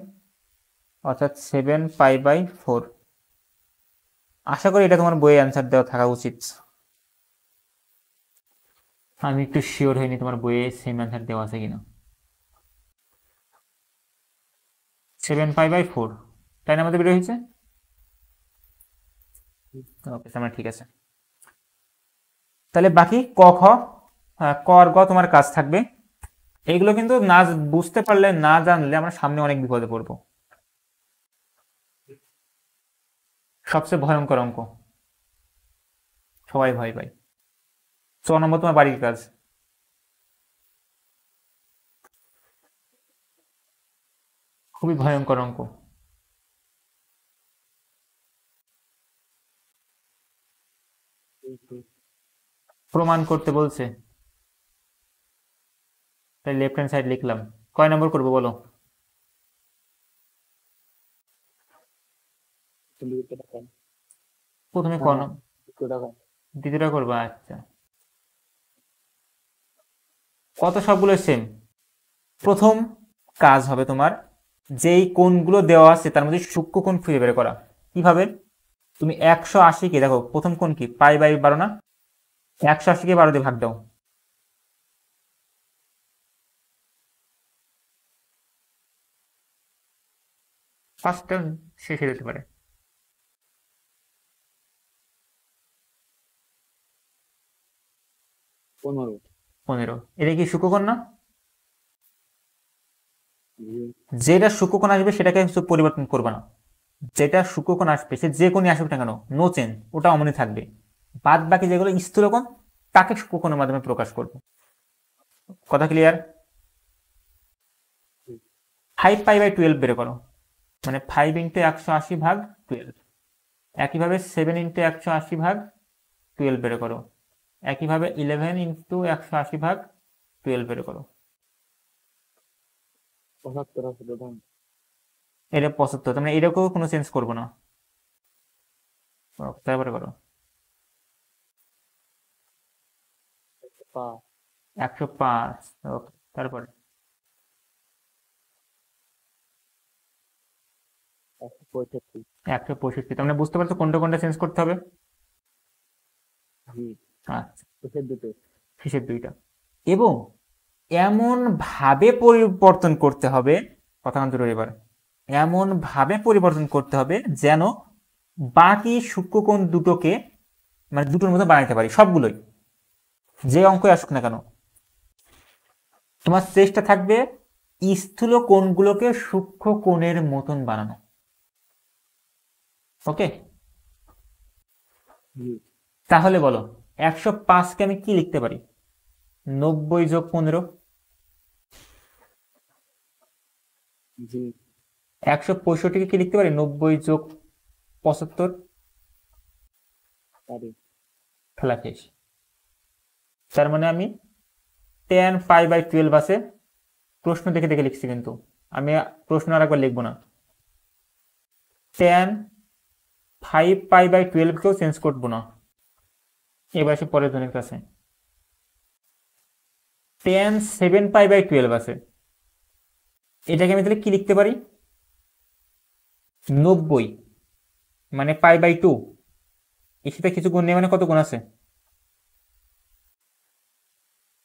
অর্থাৎ 7 পাই বাই 4। আশা করি এটা তোমার বইয়ে অ্যান্সার দেওয়া থাকা উচিত। আমি একটু শিওর হইনি তোমার বইয়ে সেম অ্যান্সার দেওয়া আছে কিনা। 7 পাই বাই 4, তাই না আমাদের বের হয়েছে? ওকে, আমার ঠিক আছে। তাহলে বাকি ক খ, ক আর গ তোমার কাজ থাকবে। এইগুলো কিন্তু না বুঝতে পারলে, না জানলে আমরা সামনে অনেক বিপদে পড়বো। সবচেয়ে ভয়ঙ্কর অঙ্ক, সবাই ভয় পায়। 4 নম্বর তোমার বাড়ির কাজ। খুবই ভয়ঙ্কর অঙ্ক। প্রমাণ করতে বলছে, তাই লেফট হ্যান্ড সাইড লিখলাম। কয় নম্বর করবো বলো? প্রথমে ক দ্বিতীয়টা করবো, আচ্ছা। কত সবগুলো সেম। প্রথম কাজ হবে তোমার, যেই কোণগুলো দেওয়া আছে তার মধ্যে সূক্ষ্ম কোণ খুঁজে বের করা। কিভাবে? তুমি 180কে দেখো, প্রথম কোণ কি? পাই বাই 12 না? 180কে 12 দিয়ে ভাগ দাও। ফার্স্টটা শেষ হয়ে যেতে পারে। 15। এটা কি সূক্ষ্মকোণ না? যেটা সূক্ষ্মকোণ আসবে সেটাকে পরিবর্তন করবে না। যেটা সূক্ষ্মকোণ আসবে সে যে কোণই আসুক না কেন, নো চেঞ্জ, ওটা অমনি থাকবে। বাদ বাকি যেগুলো স্থূলকোণ তাকে সূক্ষ্মকোণের মাধ্যমে প্রকাশ করব। কথা ক্লিয়ার? 5 পাই বাই 12 বের করো, মানে 5 ইন্টু 180 ভাগ 12। একইভাবে 7 ইন্টু 180 ভাগ 12 বের করো। একইভাবে 11 ইন্টু 180 ভাগ 12 বের করো। এটা 75, তোমরা এটাকেও কোনো চেঞ্জ করবো না। তারপরে করো 105। তারপরে 165। তোমরা বুঝতে পারছো কোনটা কোনটা চেঞ্জ করতে হবে? আচ্ছা, শেষের দুইটা। এবং এমন ভাবে পরিবর্তন করতে হবে, কথা কিন্তু এবার এমন ভাবে পরিবর্তন করতে হবে যেন বাকি সূক্ষ্মকোণ দুটোকে, মানে দুটোর মতো বানাইতে পারি সবগুলোই, যে অঙ্ক আসুক না কেন। তোমার চেষ্টা থাকবে স্থূল কোণগুলোকে সূক্ষ্ম কোণের মতন বানানো। ওকে, তাহলে বলো 105কে আমি কি লিখতে পারি? 90 যোগ 15। 165কে কি লিখতে পারি? 90 যোগ 75। খেলা শেষ। তার মানে আমি 10 পাই বাই 12 আছে। প্রশ্ন দেখে দেখে লিখছি, কিন্তু আমি প্রশ্ন আর একবার লিখবো না। 10 5 পাই বাই 12 কেও চেঞ্জ করবো না। এবার আসে পরের জনের কাছে। 10 7 পাই বাই 12 আছে, এটাকে আমি তাহলে কি লিখতে পারি? 90 মানে পাই বাই 2, এর সাথে কিছু গুণ নেই, মানে কত গুণ আছে?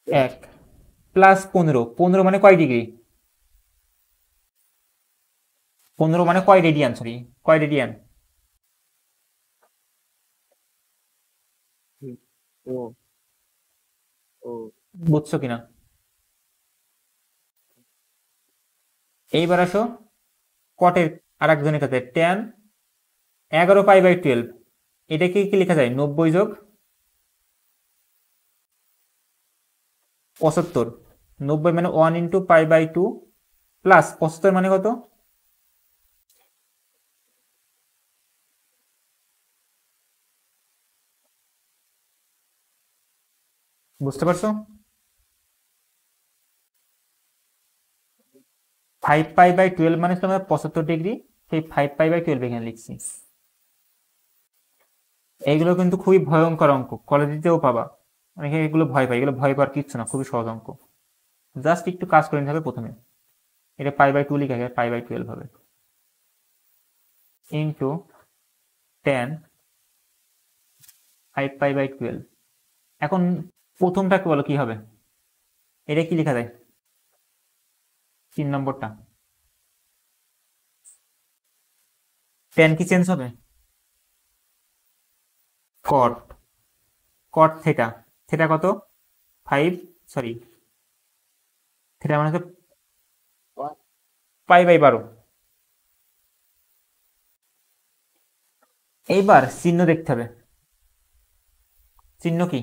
1 প্লাস 15। 15 মানে কয় ডিগ্রি? 15 মানে কয় রেডিয়ান, সরি কয় রেডিয়ান? বুঝছো কিনা? এইবার আসো কটের আর একজনের কাছে tan 11π/12, এটাকে কি লেখা যায় 90 যোগ 75। 90 মানে 1 × π/2 প্লাস 75 মানে কত? বুঝতে পারছো? 5π/12 মানে তোমার 75 ডিগ্রি, সেই 5π/12 এখানে লিখছি। এইগুলো কিন্তু খুবই ভয়ঙ্কর অঙ্ক, কলেজেও পাবা, অনেকে এগুলো ভয় পায়, এগুলো ভয় পাওয়ার কিচ্ছু না, খুবই সহজ অঙ্ক। জাস্ট একটু কাজ করে নিতে হবে প্রথমে। এটা π/2 লিখে গেছে, π/12 হবে ইন্টু tan 5π/12। এখন প্রথমটাকে বলো কি হবে, এটা কি লেখা যায় 3 নম্বরটা? tan কি চেঞ্জ হবে? cot, cot থিটা, থিটা কত 5, সরি থিটা মানে হচ্ছে π/12। এইবার চিহ্ন দেখতে হবে, চিহ্ন কি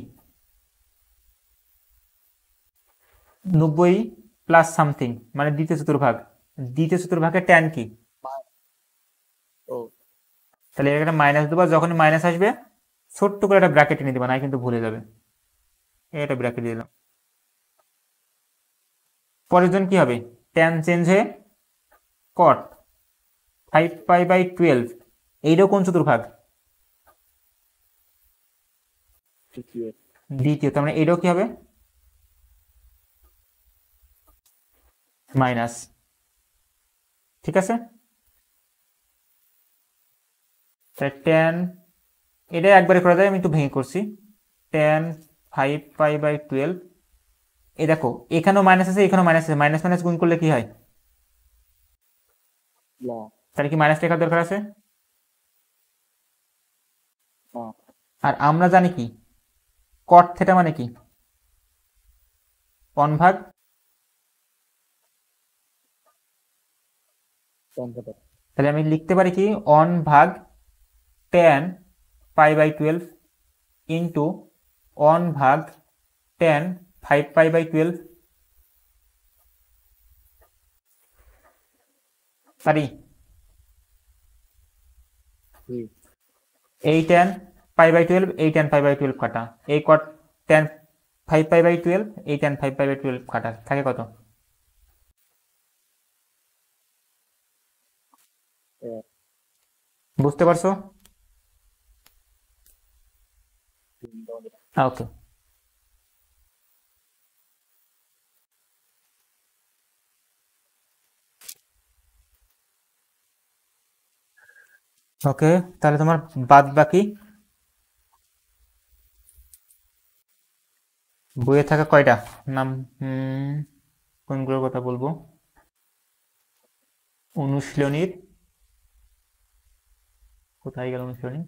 90 প্লাস সামথিং মানে দ্বিতীয় চতুর্ভাগ, দ্বিতীয় চতুর্ভাগের tan কি? ও তাহলে এর একটা মাইনাস দেবো, যখনই মাইনাস আসবে ছোট্ট করে একটা ব্র্যাকেট এনে দিবা, না কিন্তু ভুলে যাবে। এটা ব্র্যাকেট দিলাম। পরের জন কি হবে, tan চেঞ্জ হয়ে cot 5π/12, এইটাও কোন চতুর্ভাগ? দ্বিতীয়, তার মানে এটাও কি হবে মাইনাস। ঠিক আছে, tan এটা একবারে করা যায়, আমি একটু ভেঙে করছি। tan 5π/12, এই দেখো এখানেও মাইনাস আছে, এখানেও মাইনাস আছে, মাইনাস মাইনাস গুণ করলে কি হয়? তাহলে কি মাইনাস লেখার দরকার আছে? আর আমরা জানি কি cot থিটা মানে কি 1/, তাহলে আমি লিখতে পারি কি 1/tan π/12 ইন্টু 1/tan 5π/12। পারি? এই tan π/12, এই tan π/12 কাটা, এই cot tan 5π/12, এই tan 5π/12 কাটা, থাকে কত? বুঝতে পারছো? ওকে, ওকে তাহলে তোমার বাদ বাকি বইয়ে থাকা কয়টা নাম, কোনগুলোর কথা বলবো? অনুশীলনীর, কোথায় গেল অনুশীলনী?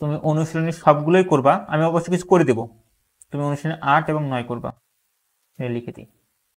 তুমি অনুশীলনীর সবগুলোই করবা, আমি অবশ্য কিছু করে দেবো, তুমি অনুশীলনী 8 এবং 9 করবা, লিখে দিই।